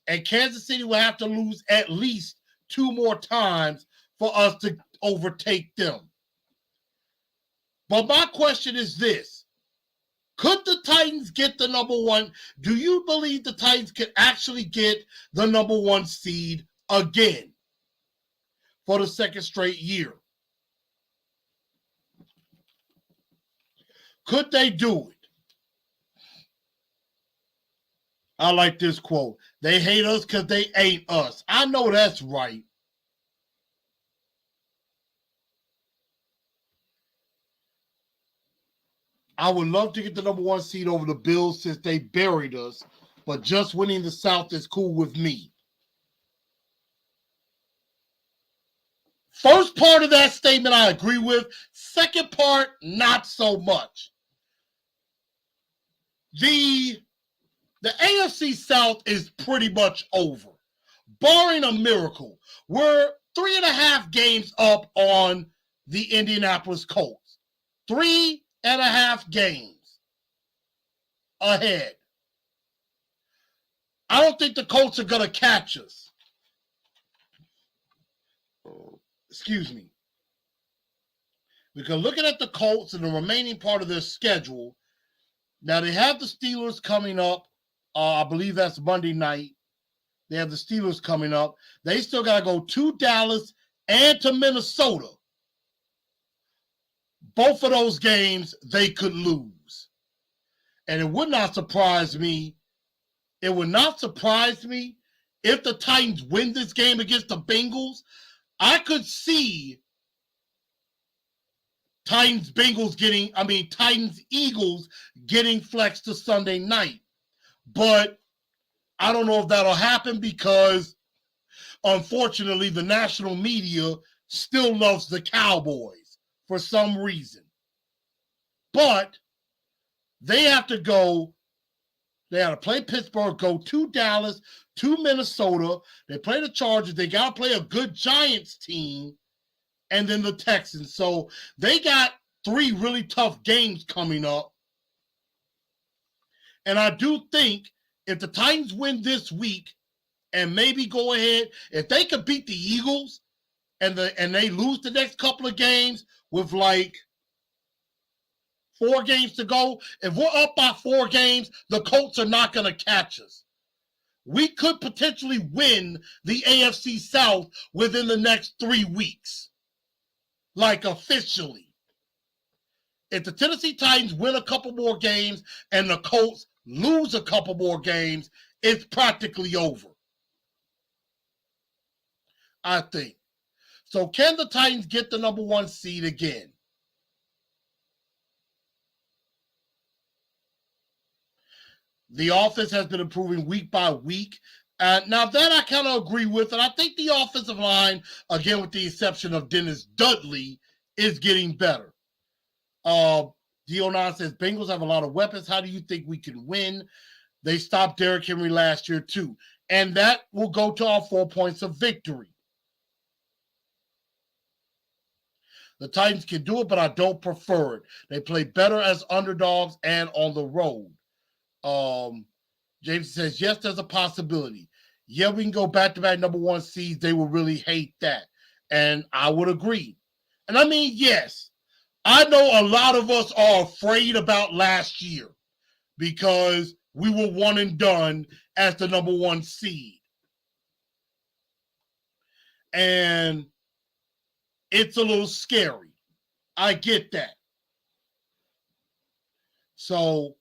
and Kansas City will have to lose at least 2 more times for us to overtake them. But my question is this: could the Titans get the number 1? Do you believe the Titans could actually get the number 1 seed again for the second straight year? Could they do it? I like this quote. They hate us because they ain't us. I know that's right. I would love to get the number 1 seed over the Bills since they buried us, but just winning the South is cool with me. First part of that statement I agree with. Second part, not so much. The AFC South is pretty much over. Barring a miracle, we're 3.5 games up on the Indianapolis Colts. 3.5 games ahead. I don't think the Colts are going to catch us. Excuse me. Because looking at the Colts and the remaining part of their schedule, now they have the Steelers coming up. I believe that's Monday night. They have the Steelers coming up. They still got to go to Dallas and to Minnesota. Both of those games they could lose. And it would not surprise me. It would not surprise me if the Titans win this game against the Bengals. I could see Titans-Eagles getting flexed to Sunday night. But I don't know if that'll happen because, unfortunately, the national media still loves the Cowboys for some reason. But they have to play Pittsburgh, go to Dallas, to Minnesota. They play the Chargers. They got to play a good Giants team, and then the Texans. So they got 3 really tough games coming up. And I do think if the Titans win this week and maybe go ahead, if they could beat the Eagles and they lose the next couple of games with like 4 games to go, if we're up by 4 games, the Colts are not going to catch us. We could potentially win the AFC South within the next 3 weeks, like officially. If the Tennessee Titans win a couple more games and the Colts lose a couple more games, it's practically over, I think. So can the Titans get the number 1 seed again? The offense has been improving week by week. Now that I kind of agree with, and I think the offensive line, again with the exception of Dennis Dudley, is getting better. Dionan says, Bengals have a lot of weapons. How do you think we can win? They stopped Derrick Henry last year too. And that will go to our 4 points of victory. The Titans can do it, but I don't prefer it. They play better as underdogs and on the road. James says, yes, there's a possibility. Yeah, we can go back-to-back number one seeds. They will really hate that. And I would agree. And I mean, yes, I know a lot of us are afraid about last year because we were one and done as the number one seed. And it's a little scary. I get that. So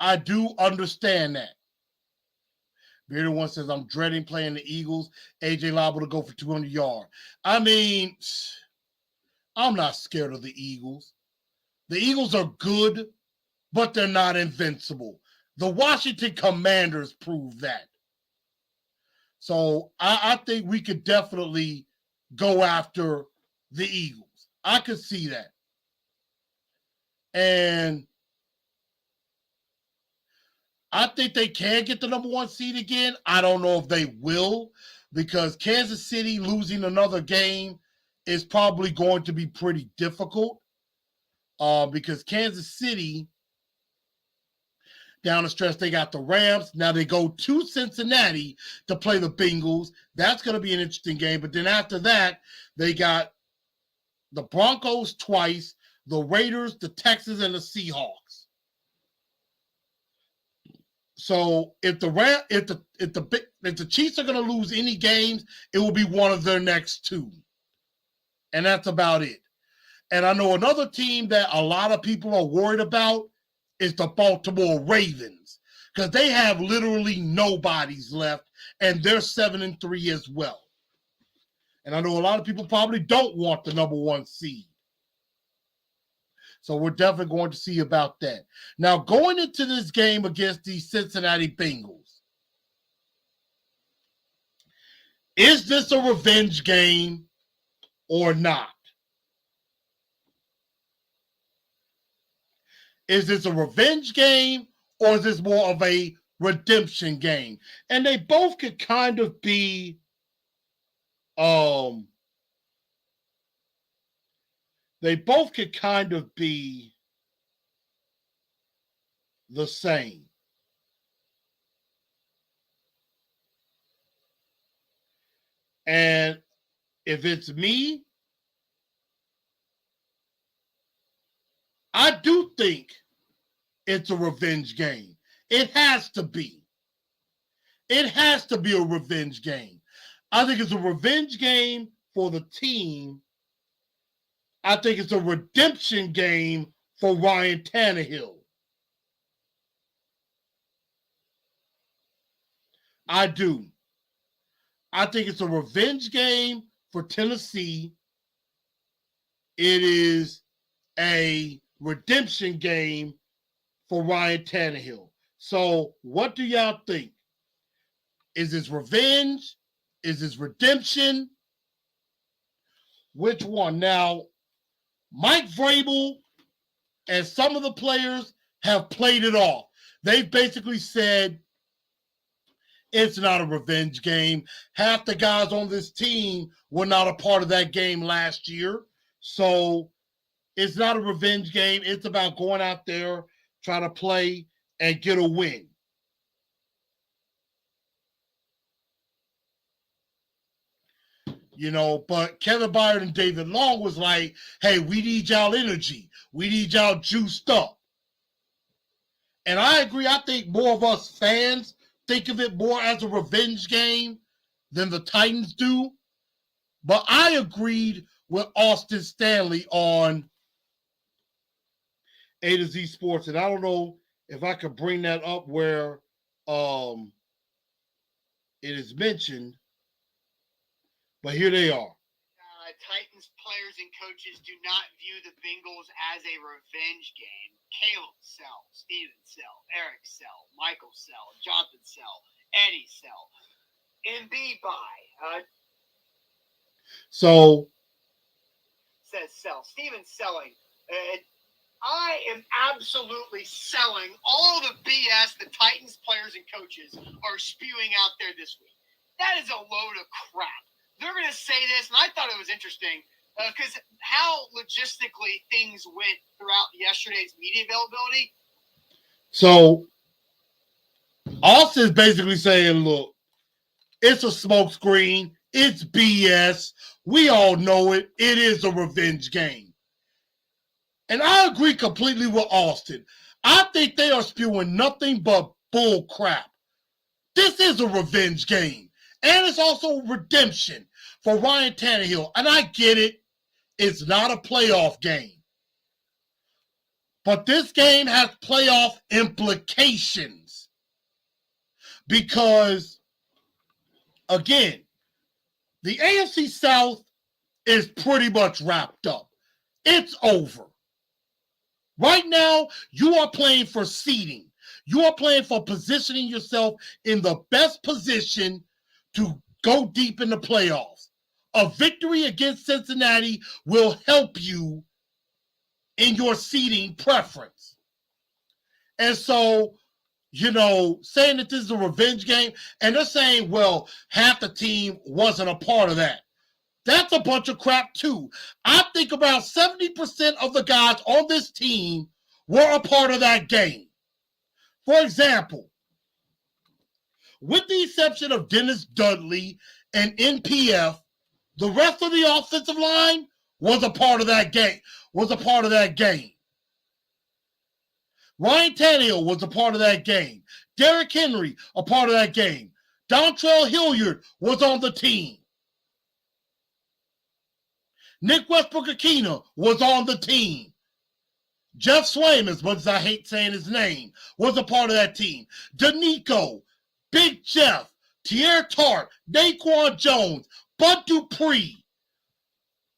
I do understand that. Bearded One says, I'm dreading playing the Eagles. AJ liable to go for 200 yards. I mean, I'm not scared of the Eagles. The Eagles are good, but they're not invincible. The Washington Commanders prove that. So I think we could definitely go after the Eagles. I could see that. And I think they can get the number one seed again. I don't know if they will, because Kansas City losing another game is probably going to be pretty difficult. Because Kansas City, down the stretch, they got the Rams. Now they go to Cincinnati to play the Bengals. That's going to be an interesting game. But then after that, they got the Broncos twice, the Raiders, the Texans, and the Seahawks. So if the Chiefs are going to lose any games, it will be one of their next two. And that's about it. And I know another team that a lot of people are worried about is the Baltimore Ravens, because they have literally nobodies left, and they're 7-3 as well. And I know a lot of people probably don't want the number one seed. So we're definitely going to see about that. Now, going into this game against the Cincinnati Bengals, is this a revenge game or not? Is this a revenge game or is this more of a redemption game? And they both could kind of be the same. And if it's me, I do think it's a revenge game. It has to be. It has to be a revenge game. I think it's a revenge game for the team. I think it's a redemption game for Ryan Tannehill. I do. I think it's a revenge game for Tennessee. It is a redemption game for Ryan Tannehill. So what do y'all think? Is this revenge? Is this redemption? Which one? Now, Mike Vrabel and some of the players have played it off. They've basically said it's not a revenge game. Half the guys on this team were not a part of that game last year. So it's not a revenge game. It's about going out there, trying to play, and get a win. You know, but Kevin Byard and David Long was like, hey, we need y'all energy. We need y'all juiced up. And I agree. I think more of us fans think of it more as a revenge game than the Titans do. But I agreed with Austin Stanley on A to Z Sports. And I don't know if I could bring that up where it is mentioned. But here they are. Titans players and coaches do not view the Bengals as a revenge game. Caleb Sell, Steven Sell, Eric Sell, Michael Sell, Jonathan Sell, Eddie Sell, MB by. So says Sell. Steven selling. I am absolutely selling all the BS the Titans players and coaches are spewing out there this week. That is a load of crap. They're going to say this, and I thought it was interesting. Because how logistically things went throughout yesterday's media availability. So Austin's basically saying, look, it's a smokescreen. It's BS. We all know it. It is a revenge game. And I agree completely with Austin. I think they are spewing nothing but bull crap. This is a revenge game. And it's also redemption for Ryan Tannehill. And I get it. It's not a playoff game. But this game has playoff implications. Because, again, the AFC South is pretty much wrapped up. It's over. Right now, you are playing for seeding. You are playing for positioning yourself in the best position to go deep in the playoffs. A victory against Cincinnati will help you in your seeding preference. And so, saying that this is a revenge game, and they're saying, well, half the team wasn't a part of that. That's a bunch of crap, too. I think about 70% of the guys on this team were a part of that game. For example, with the exception of Dennis Dudley and NPF, the rest of the offensive line was a part of that game. Ryan Tannehill was a part of that game. Derrick Henry, a part of that game. Dontrell Hilliard was on the team. Nick Westbrook-Akina was on the team. Jeff Swaim, as much as I hate saying his name, was a part of that team. Danico, Big Jeff, Tierre Tart, Naquan Jones, Bud Dupree,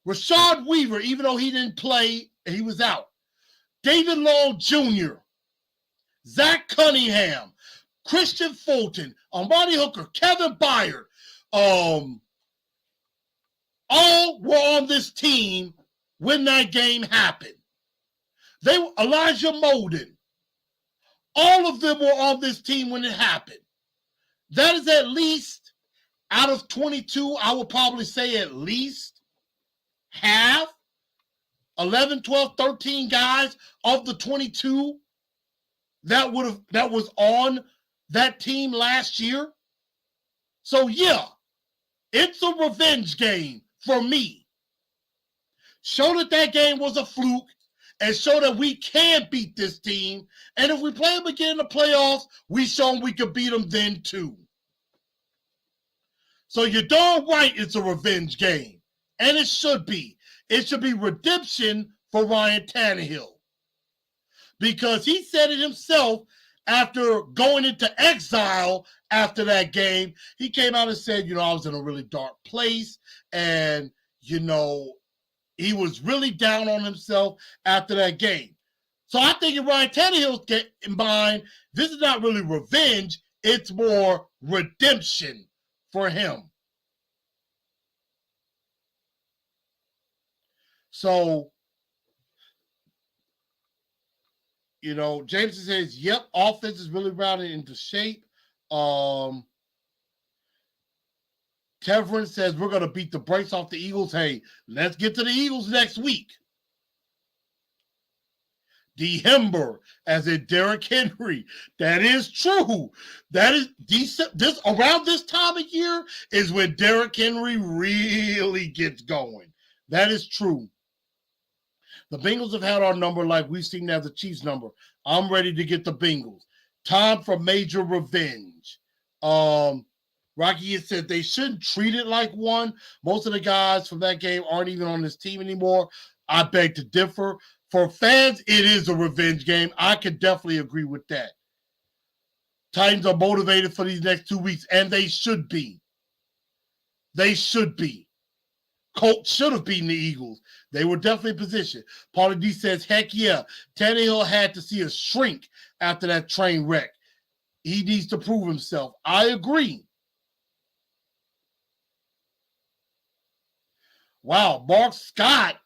Rashad Weaver, even though he didn't play, he was out. David Long Jr., Zach Cunningham, Christian Fulton, Amani Hooker, Kevin Byard, all were on this team when that game happened. Elijah Molden, all of them were on this team when it happened. That is at least, out of 22, I would probably say at least half, 11, 12, 13 guys of the 22 that was on that team last year. So yeah, it's a revenge game for me. Show that game was a fluke and show that we can beat this team. And if we play them again in the playoffs, we show them we can beat them then too. So you're darn right it's a revenge game. And it should be. It should be redemption for Ryan Tannehill. Because he said it himself after going into exile after that game. He came out and said, I was in a really dark place. And, he was really down on himself after that game. So I think in Ryan Tannehill's mind, this is not really revenge. It's more redemption for him. So, Jameson says, yep, offense is really rounded into shape. Tevrin says, we're going to beat the brakes off the Eagles. Hey, let's get to the Eagles next week. Hember, as in Derrick Henry. That is true. That is this around this time of year is when Derrick Henry really gets going. That is true. The Bengals have had our number like we've seen as the Chiefs number. I'm ready to get the Bengals. Time for major revenge. Rocky said they shouldn't treat it like one. Most of the guys from that game aren't even on this team anymore. I beg to differ. For fans, it is a revenge game. I could definitely agree with that. Titans are motivated for these next 2 weeks, and they should be. They should be. Colts should have beaten the Eagles. They were definitely in position. Paulie D says, heck yeah, Tannehill had to see a shrink after that train wreck. He needs to prove himself. I agree. Wow, Mark Scott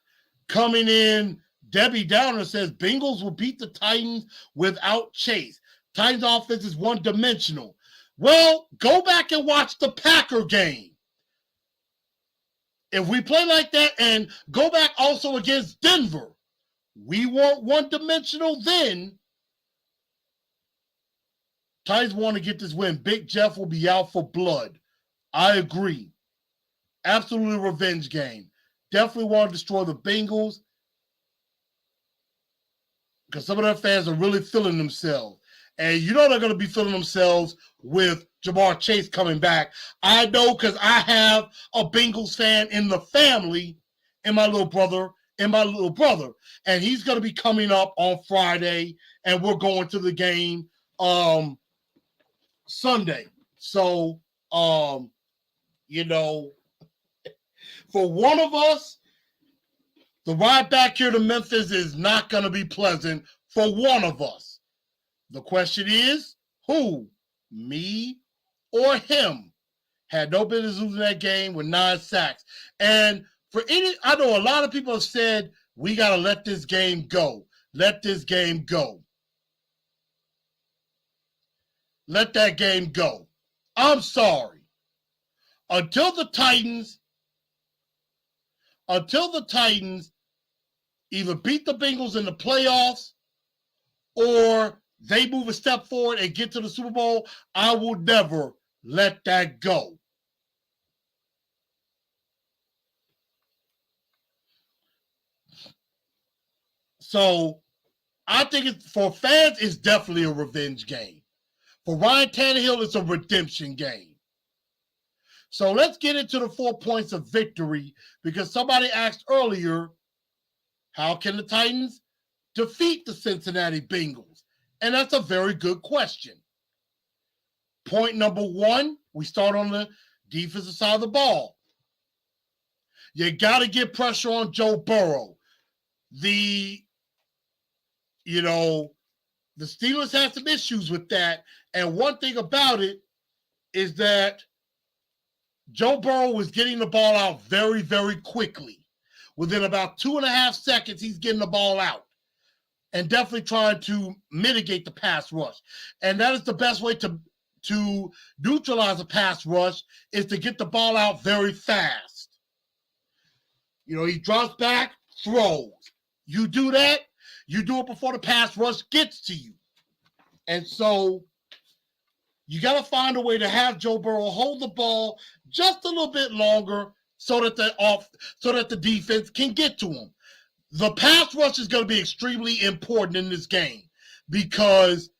coming in. Debbie Downer says, Bengals will beat the Titans without Chase. Titans offense is one-dimensional. Well, go back and watch the Packer game. If we play like that and go back also against Denver, we weren't one-dimensional then. Titans want to get this win. Big Jeff will be out for blood. I agree. Absolutely a revenge game. Definitely want to destroy the Bengals because some of their fans are really feeling themselves. And you know they're going to be feeling themselves with Jamar Chase coming back. I know because I have a Bengals fan in the family, and my little brother, and he's going to be coming up on Friday, and we're going to the game Sunday. So, you know, for one of us, the ride back here to Memphis is not going to be pleasant for one of us. The question is, who? Me or him? Had no business losing that game with 9 sacks. And I know a lot of people have said, we got to let this game go. Let this game go. Let that game go. I'm sorry. Until the Titans either beat the Bengals in the playoffs or they move a step forward and get to the Super Bowl, I will never let that go. So I think for fans, it's definitely a revenge game. For Ryan Tannehill, it's a redemption game. So let's get into the 4 points of victory because somebody asked earlier, how can the Titans defeat the Cincinnati Bengals? And that's a very good question. Point number 1, we start on the defensive side of the ball. You got to get pressure on Joe Burrow. The Steelers had some issues with that. And one thing about it is that Joe Burrow was getting the ball out very, very quickly. Within about 2.5 seconds, he's getting the ball out and definitely trying to mitigate the pass rush. And that is the best way to neutralize a pass rush is to get the ball out very fast. He drops back, throws. You do that, you do it before the pass rush gets to you. And so you got to find a way to have Joe Burrow hold the ball just a little bit longer so that the defense can get to him. The pass rush is going to be extremely important in this game because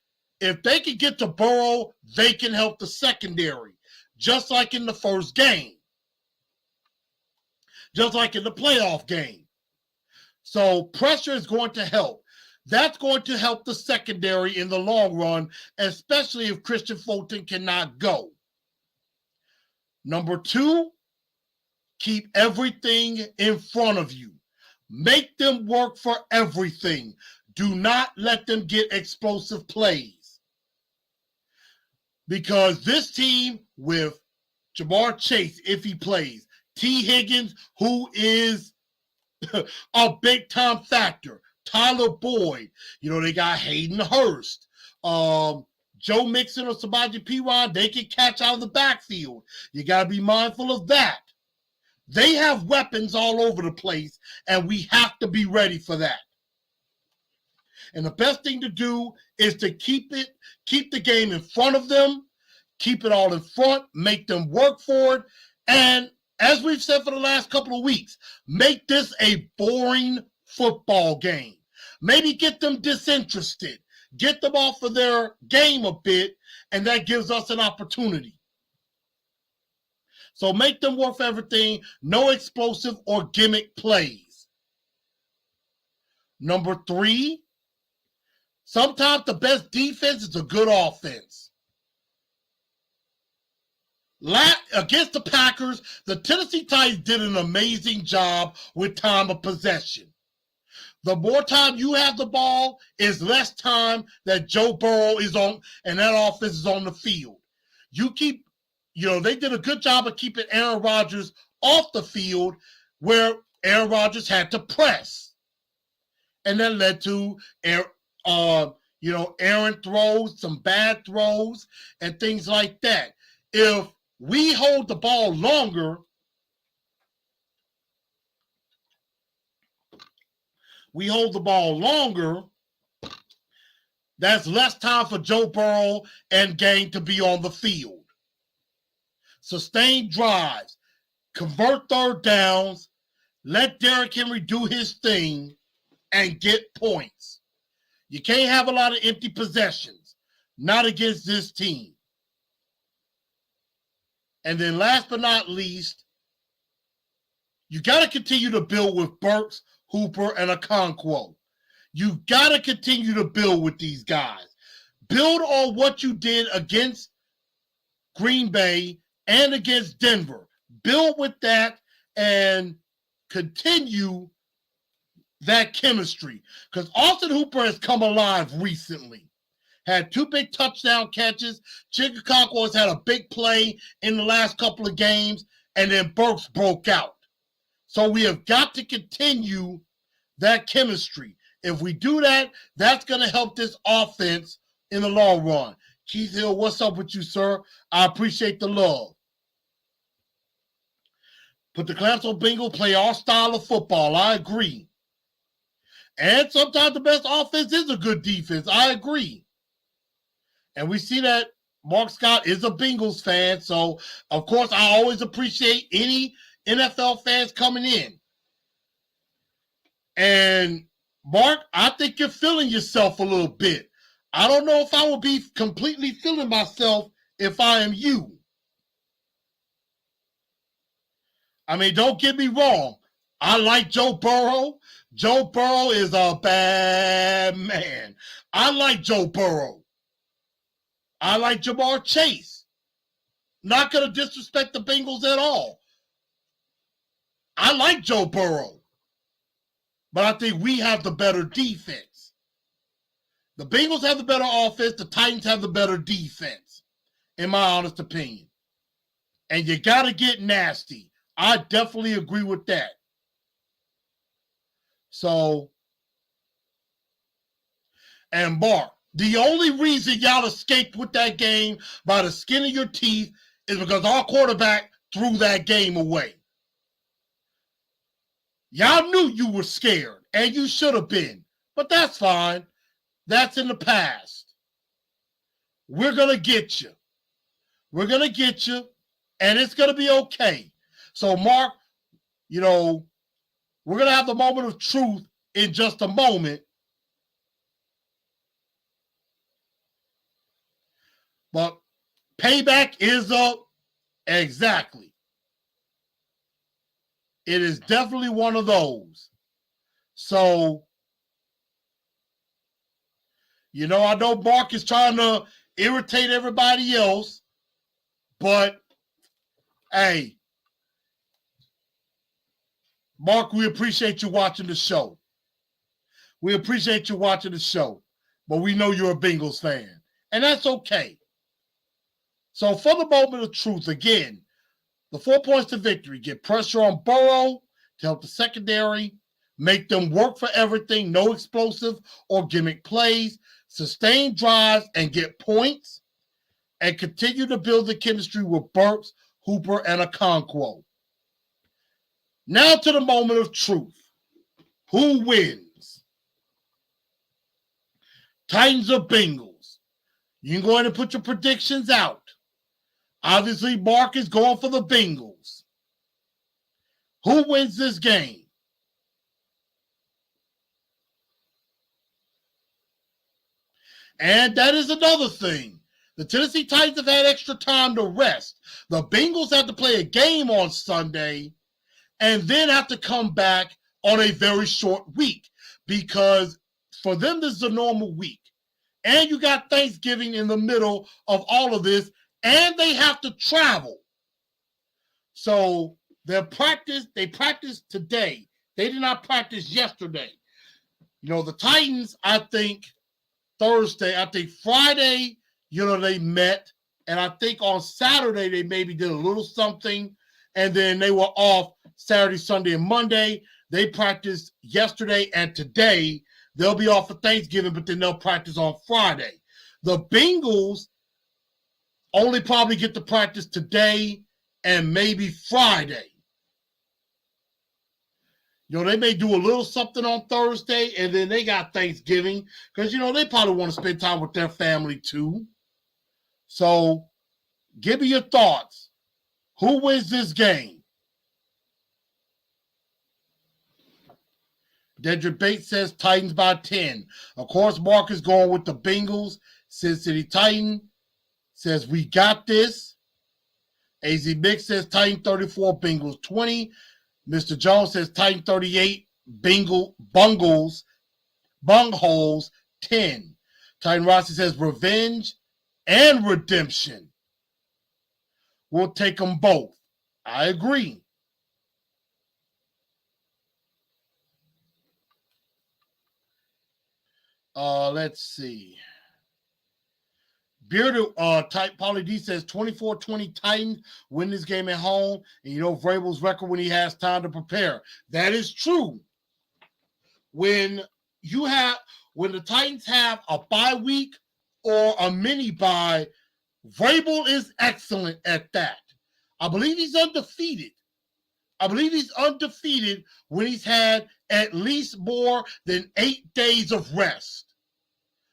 if they can get to Burrow, they can help the secondary, just like in the first game, just like in the playoff game. So pressure is going to help. That's going to help the secondary in the long run, especially if Christian Fulton cannot go. Number 2, keep everything in front of you. Make them work for everything. Do not let them get explosive plays. Because this team with Jamar Chase, if he plays, T. Higgins, who is a big-time factor, Tyler Boyd, they got Hayden Hurst, Joe Mixon or Samaje Perine, they can catch out of the backfield. You got to be mindful of that. They have weapons all over the place, and we have to be ready for that. And the best thing to do is to keep the game in front of them, keep it all in front, make them work for it, and as we've said for the last couple of weeks, make this a boring football game. Maybe get them disinterested, get them off of their game a bit, and that gives us an opportunity. So make them work for everything, no explosive or gimmick plays. Number 3, sometimes the best defense is a good offense. Against the Packers, the Tennessee Titans did an amazing job with time of possession. The more time you have the ball is less time that Joe Burrow is on and that offense is on the field. They did a good job of keeping Aaron Rodgers off the field where Aaron Rodgers had to press. And that led to Aaron throws, some bad throws, and things like that. If we hold the ball longer, we hold the ball longer, that's less time for Joe Burrow and gang to be on the field. Sustain drives, convert third downs, let Derrick Henry do his thing, and get points. You can't have a lot of empty possessions, not against this team. And then last but not least, you got to continue to build with Burks, Hooper, and Okonkwo. You got to continue to build with these guys. Build on what you did against Green Bay and against Denver. Build with that and continue that chemistry. Because Austin Hooper has come alive recently. Had 2 big touchdown catches. Chig Okonkwo has had a big play in the last couple of games. And then Burks broke out. So we have got to continue that chemistry. If we do that, that's going to help this offense in the long run. Keith Hill, what's up with you, sir? I appreciate the love. Put the clamps on Bengals, play our style of football. I agree. And sometimes the best offense is a good defense. I agree. And we see that Mark Scott is a Bengals fan. So, of course, I always appreciate any NFL fans coming in. And, Mark, I think you're feeling yourself a little bit. I don't know if I would be completely feeling myself if I am you. I mean, don't get me wrong. I like Joe Burrow. Joe Burrow is a bad man. I like Joe Burrow. I like Jamar Chase. Not going to disrespect the Bengals at all. I like Joe Burrow. But I think we have the better defense. The Bengals have the better offense. The Titans have the better defense, in my honest opinion. And you got to get nasty. I definitely agree with that. So, and Mark, the only reason y'all escaped with that game by the skin of your teeth is because our quarterback threw that game away. Y'all knew you were scared, and you should have been. But that's fine. That's in the past. We're going to get you. We're going to get you, and it's going to be okay. So, Mark, you know, we're going to have the moment of truth in just a moment. But payback is up. Exactly. It is definitely one of those. So, you know, I know Mark is trying to irritate everybody else, but, hey, Mark, we appreciate you watching the show. We appreciate you watching the show, but we know you're a Bengals fan, and that's okay. So for the moment of truth, again, the 4 points to victory, get pressure on Burrow to help the secondary, make them work for everything, no explosive or gimmick plays, sustain drives and get points, and continue to build the chemistry with Burks, Hooper, and Okonkwo. Now to the moment of truth. Who wins? Titans or Bengals? You can go ahead and put your predictions out. Obviously, Mark is going for the Bengals. Who wins this game? And that is another thing. The Tennessee Titans have had extra time to rest. The Bengals have to play a game on Sunday and then have to come back on a very short week because for them, this is a normal week. And you got Thanksgiving in the middle of all of this, and they have to travel. So they practiced today. They did not practice yesterday. You know, the Titans, I think Friday, you know, they met. And I think on Saturday, they maybe did a little something. And then they were off Saturday, Sunday, and Monday. They practiced yesterday and today. They'll be off for Thanksgiving, but then they'll practice on Friday. The Bengals only probably get to practice today and maybe Friday. They may do a little something on Thursday, and then they got Thanksgiving because, they probably want to spend time with their family too. So give me your thoughts. Who wins this game? Dedrick Bates says Titans by 10. Of course, Mark is going with the Bengals. Sin City Titan says we got this. AZ Mix says Titan 34, Bengals 20. Mr. Jones says Titan 38, Bungles 10. Titan Rossi says revenge and redemption. We'll take them both. I agree. Let's see. Bearded Pauly D says 24-20 Titans win this game at home. And Vrabel's record when he has time to prepare. That is true. When the Titans have a bye week or a mini bye, Vrabel is excellent at that. I believe he's undefeated. When he's had at least more than 8 days of rest.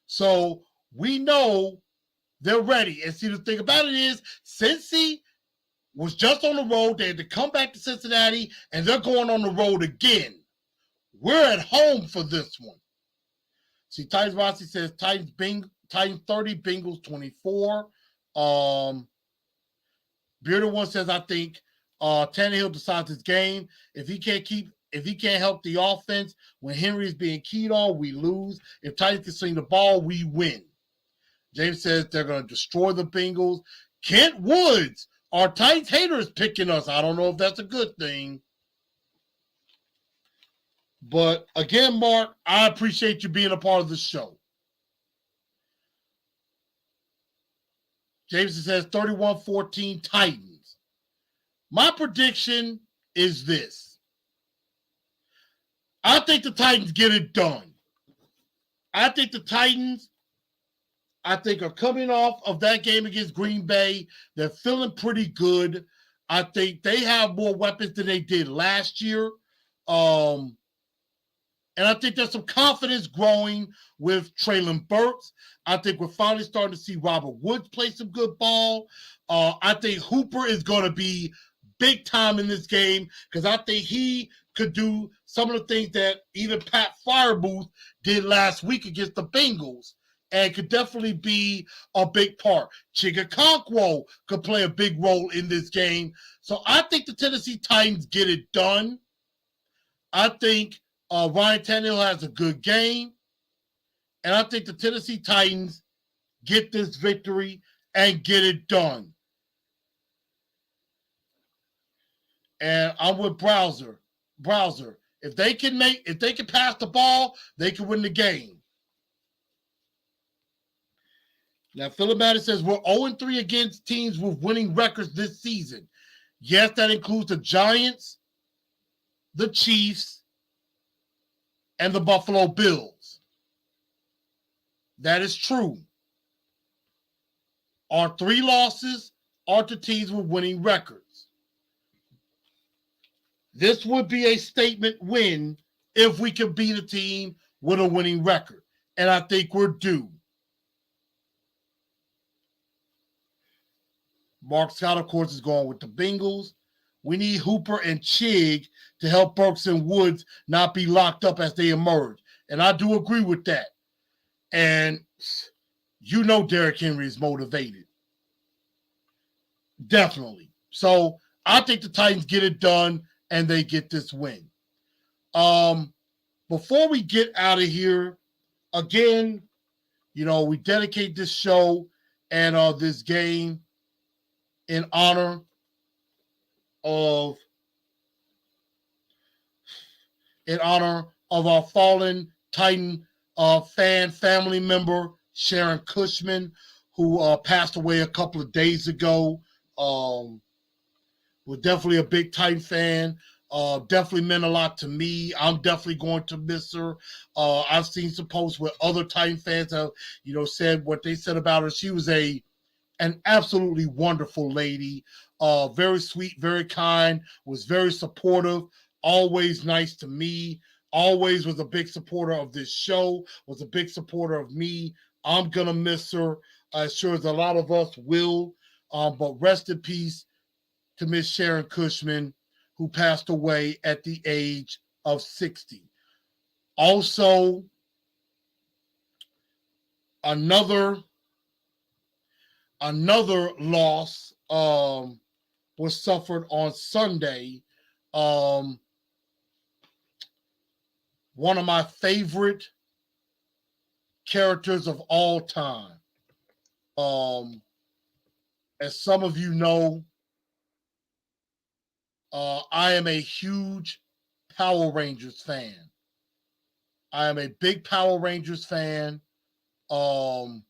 So we know they're ready. And see, the thing about it is, Cincy was just on the road. They had to come back to Cincinnati, and they're going on the road again. We're at home for this one. See, Titans Rossi says Titans 30, Bengals 24. Bearded one says, I think Tannehill decides his game. If he can't help the offense when Henry is being keyed on, we lose. If Titans can swing the ball, we win. James says they're going to destroy the Bengals. Kent Woods, our Titans haters picking us. I don't know if that's a good thing. But again, Mark, I appreciate you being a part of the show. Jameson says 31-14 Titans. My prediction is this. I think the Titans get it done. I think the Titans are coming off of that game against Green Bay. They're feeling pretty good. I think they have more weapons than they did last year. And I think there's some confidence growing with Treylon Burks. I think we're finally starting to see Robert Woods play some good ball. I think Hooper is going to be big time in this game because I think he could do some of the things that even Pat Firebooth did last week against the Bengals and could definitely be a big part. Chigakonkwo could play a big role in this game. So I think the Tennessee Titans get it done. I think Ryan Tannehill has a good game. And I think the Tennessee Titans get this victory and get it done. And I'm with Browser. If they can pass the ball, they can win the game. Now, Philip Madden says we're 0-3 against teams with winning records this season. Yes, that includes the Giants, the Chiefs, and the Buffalo Bills. That is true. Our 3 losses are to teams with winning records. This would be a statement win if we can beat a team with a winning record. And I think we're due. Mark Scott, of course, is going with the Bengals. We need Hooper and Chig to help Burks and Woods not be locked up as they emerge. And I do agree with that. And Derrick Henry is motivated. Definitely. So I think the Titans get it done and they get this win. Before we get out of here, again, we dedicate this show and this game in honor of our fallen Titan family member, Sharon Cushman, who passed away a couple of days ago. Was definitely a big Titan fan. Definitely meant a lot to me. I'm definitely going to miss her. I've seen some posts where other Titan fans have, said what they said about her. She was an absolutely wonderful lady, very sweet, very kind, was very supportive. always nice to me, always was a big supporter of this show, was a big supporter of me. I'm going to miss her, as sure as a lot of us will. But rest in peace to Miss Sharon Cushman, who passed away at the age of 60. Also, another loss was suffered on Sunday. One of my favorite characters of all time. As some of you know, I am a huge Power Rangers fan. I am a big Power Rangers fan. You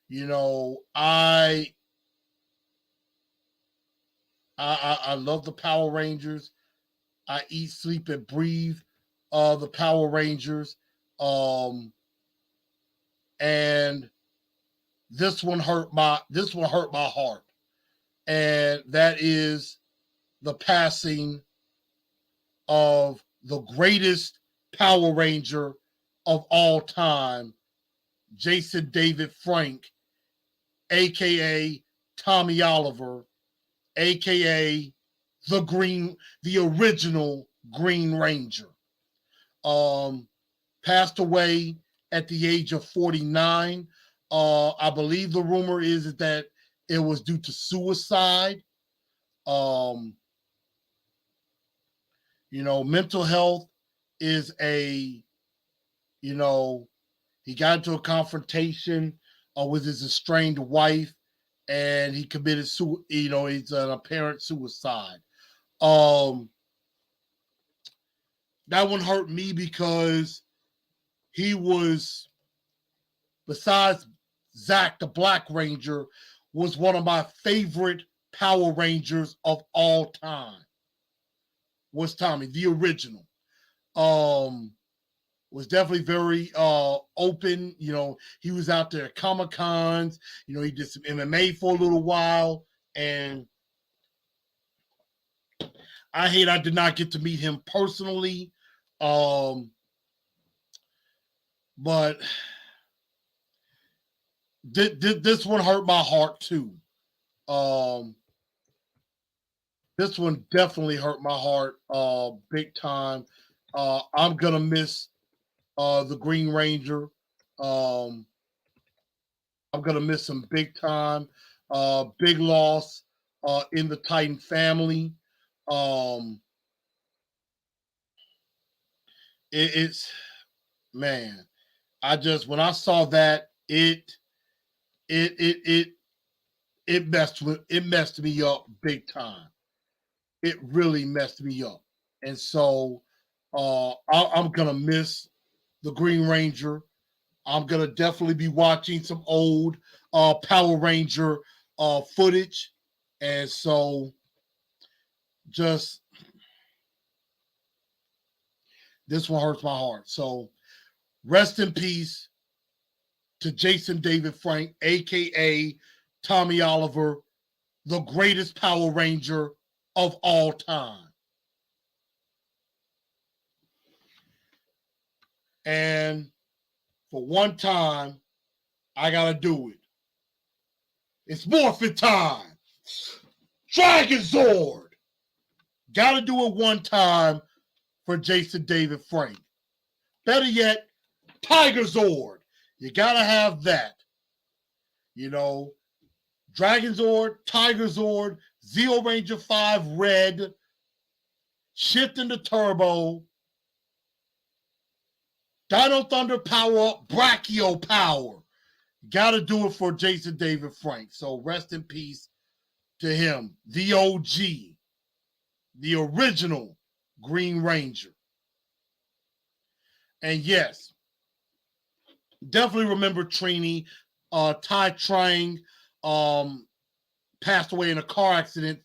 know, I love the Power Rangers. I eat, sleep, and breathe the Power Rangers. And this one hurt my heart. And that is the passing of the greatest Power Ranger of all time, Jason David Frank, aka Tommy Oliver, aka the original Green Ranger. Passed away at the age of 49. I believe the rumor is that it was due to suicide. You know, mental health is he got into a confrontation with his estranged wife, and he committed it's an apparent suicide. That one hurt me because he was, besides Zach the Black Ranger, was one of my favorite Power Rangers of all time. Was Tommy, the original. Was definitely very open. You know, he was out there at Comic-Cons. You know, he did some MMA for a little while. And I did not get to meet him personally. But this one hurt my heart too. This one definitely hurt my heart big time. I'm going to miss the Green Ranger. I'm going to miss him big time. Big loss in the Titan family. It's, man, when I saw that, it messed me up big time. It really messed me up. And so I'm going to miss the Green Ranger. I'm going to definitely be watching some old Power Ranger footage. And so just, this one hurts my heart. So rest in peace to Jason David Frank, a.k.a. Tommy Oliver, the greatest Power Ranger of all time. And for one time, I got to do it. It's morphin' time. Dragon Zord. Got to do it one time for Jason David Frank. Better yet, Tiger Zord. You got to have that. You know, Dragon Zord, Tiger Zord, Zeo Ranger 5 Red, shifting the turbo, Dino Thunder power up, Brachio power. Got to do it for Jason David Frank. So rest in peace to him, the OG, the original Green Ranger. And yes, definitely remember Trini. Ty Trang passed away in a car accident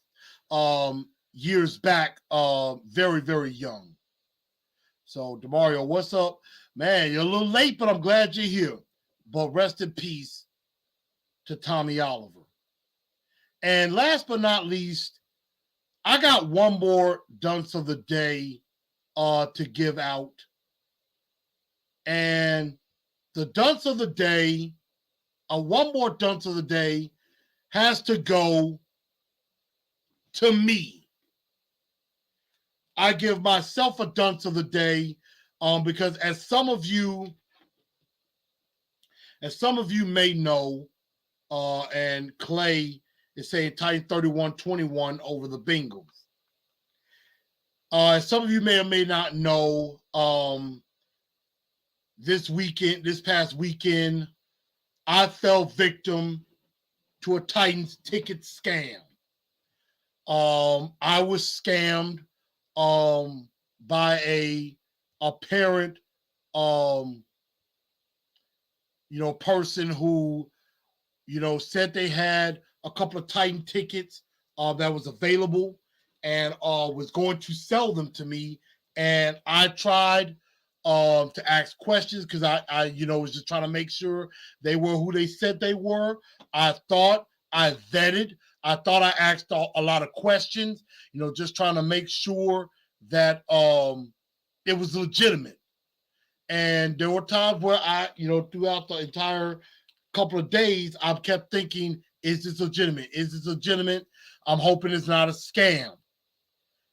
years back, very, very young. So, DeMario, what's up? Man, you're a little late, but I'm glad you're here. But rest in peace to Tommy Oliver. And last but not least, I got one more dunce of the day to give out. And the dunce of the day, one more dunce of the day, has to go to me. I give myself a dunce of the day because as some of you may know, and Clay is saying Titan 31-21 over the Bengals. As some of you may or may not know, this past weekend, I fell victim to a Titans ticket scam. I was scammed by a parent, person who, said they had a couple of Titan tickets that was available and was going to sell them to me. And I tried to ask questions because I was just trying to make sure they were who they said they were. I thought I vetted. I thought I asked a lot of questions, just trying to make sure that it was legitimate. And there were times where I, throughout the entire couple of days, I've kept thinking, is this legitimate? Is this legitimate? I'm hoping it's not a scam.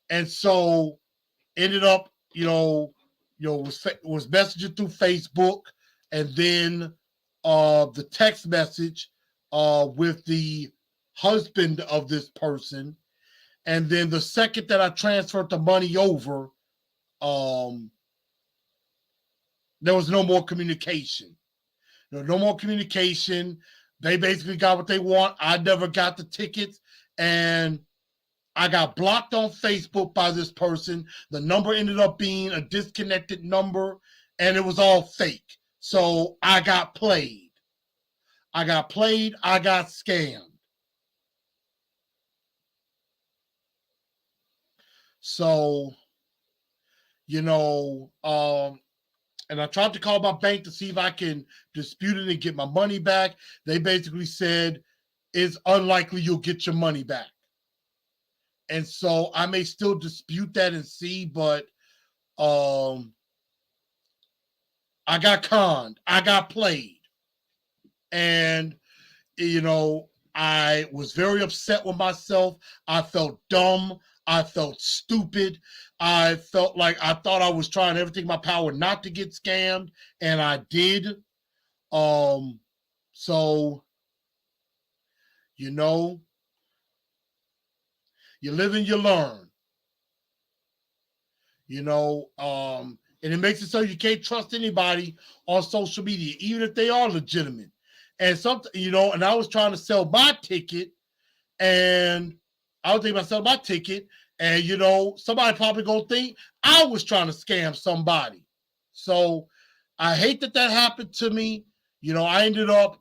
And so ended up, was messaging through Facebook, and then the text message with the husband of this person. And then the second that I transferred the money over, there was no more communication. No more communication. They basically got what they want. I never got the tickets, and I got blocked on Facebook by this person. The number ended up being a disconnected number, and it was all fake. So I got played. I got scammed. So, and I tried to call my bank to see if I can dispute it and get my money back. They basically said, it's unlikely you'll get your money back. And so I may still dispute that and see, but I got conned. I got played. And, I was very upset with myself. I felt dumb. I felt stupid. I felt like I thought I was trying everything in my power not to get scammed, and I did. So, you live and you learn. And it makes it so you can't trust anybody on social media, even if they are legitimate. And and I was trying to sell my ticket, and I was thinking about selling my ticket, and somebody probably gonna think I was trying to scam somebody. So I hate that happened to me. I ended up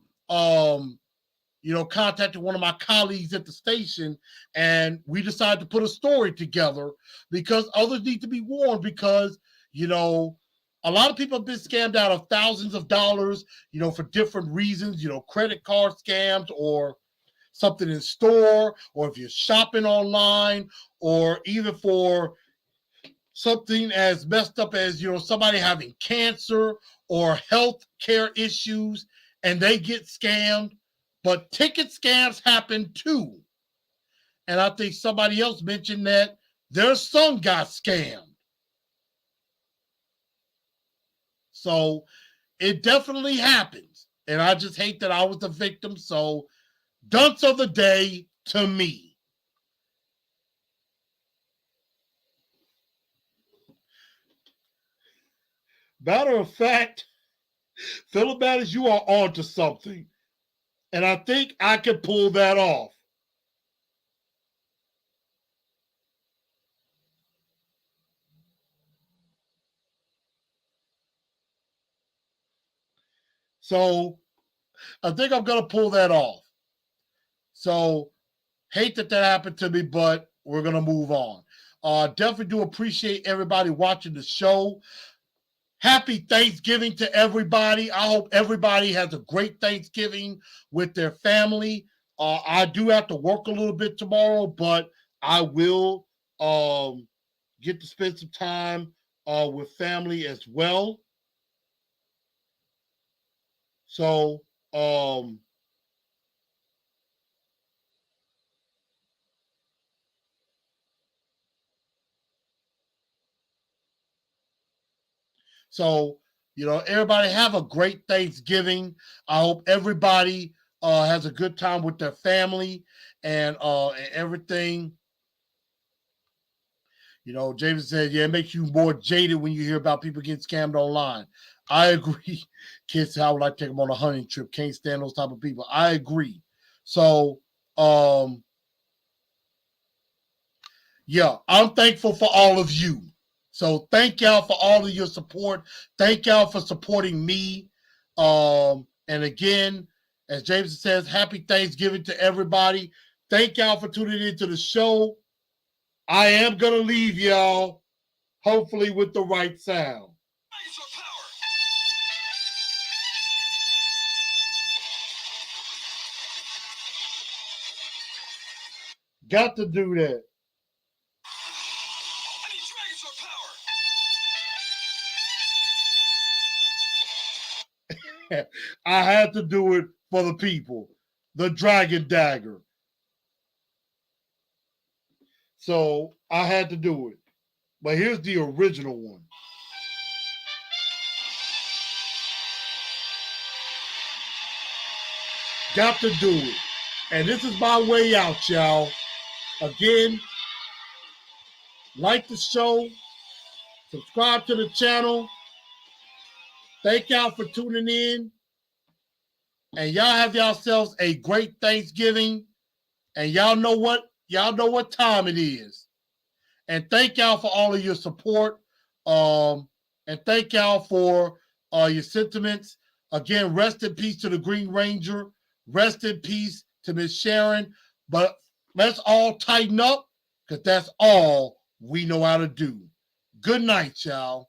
contacted one of my colleagues at the station, and we decided to put a story together because others need to be warned, because, a lot of people have been scammed out of thousands of dollars, for different reasons, credit card scams, or something in store, or if you're shopping online, or even for something as messed up as, somebody having cancer or health care issues, and they get scammed. But ticket scams happen too. And I think somebody else mentioned that their son got scammed. So it definitely happens. And I just hate that I was the victim. So dunce of the day to me. Matter of fact, Philip Matters, you are on to something. And I think I can pull that off. So I think I'm going to pull that off. So hate that happened to me, but we're going to move on. Definitely do appreciate everybody watching the show. Happy Thanksgiving to everybody. I hope everybody has a great Thanksgiving with their family. I do have to work a little bit tomorrow, but I will get to spend some time with family as well. So So, everybody have a great Thanksgiving. I hope everybody has a good time with their family and everything. James said, yeah, it makes you more jaded when you hear about people getting scammed online. I agree. Kids, I would like to take them on a hunting trip. Can't stand those type of people. I agree. So, yeah, I'm thankful for all of you. So thank y'all for all of your support. Thank y'all for supporting me. And again, as James says, happy Thanksgiving to everybody. Thank y'all for tuning into the show. I am going to leave y'all, hopefully with the right sound. Got to do that. I had to do it for the people. The Dragon Dagger. So I had to do it. But here's the original one. Got to do it. And this is my way out, y'all. Again, like the show, subscribe to the channel. Thank y'all for tuning in. And y'all have yourselves a great Thanksgiving. And y'all know what? Y'all know what time it is. And thank y'all for all of your support. And thank y'all for your sentiments. Again, rest in peace to the Green Ranger. Rest in peace to Miss Sharon. But let's all tighten up because that's all we know how to do. Good night, y'all.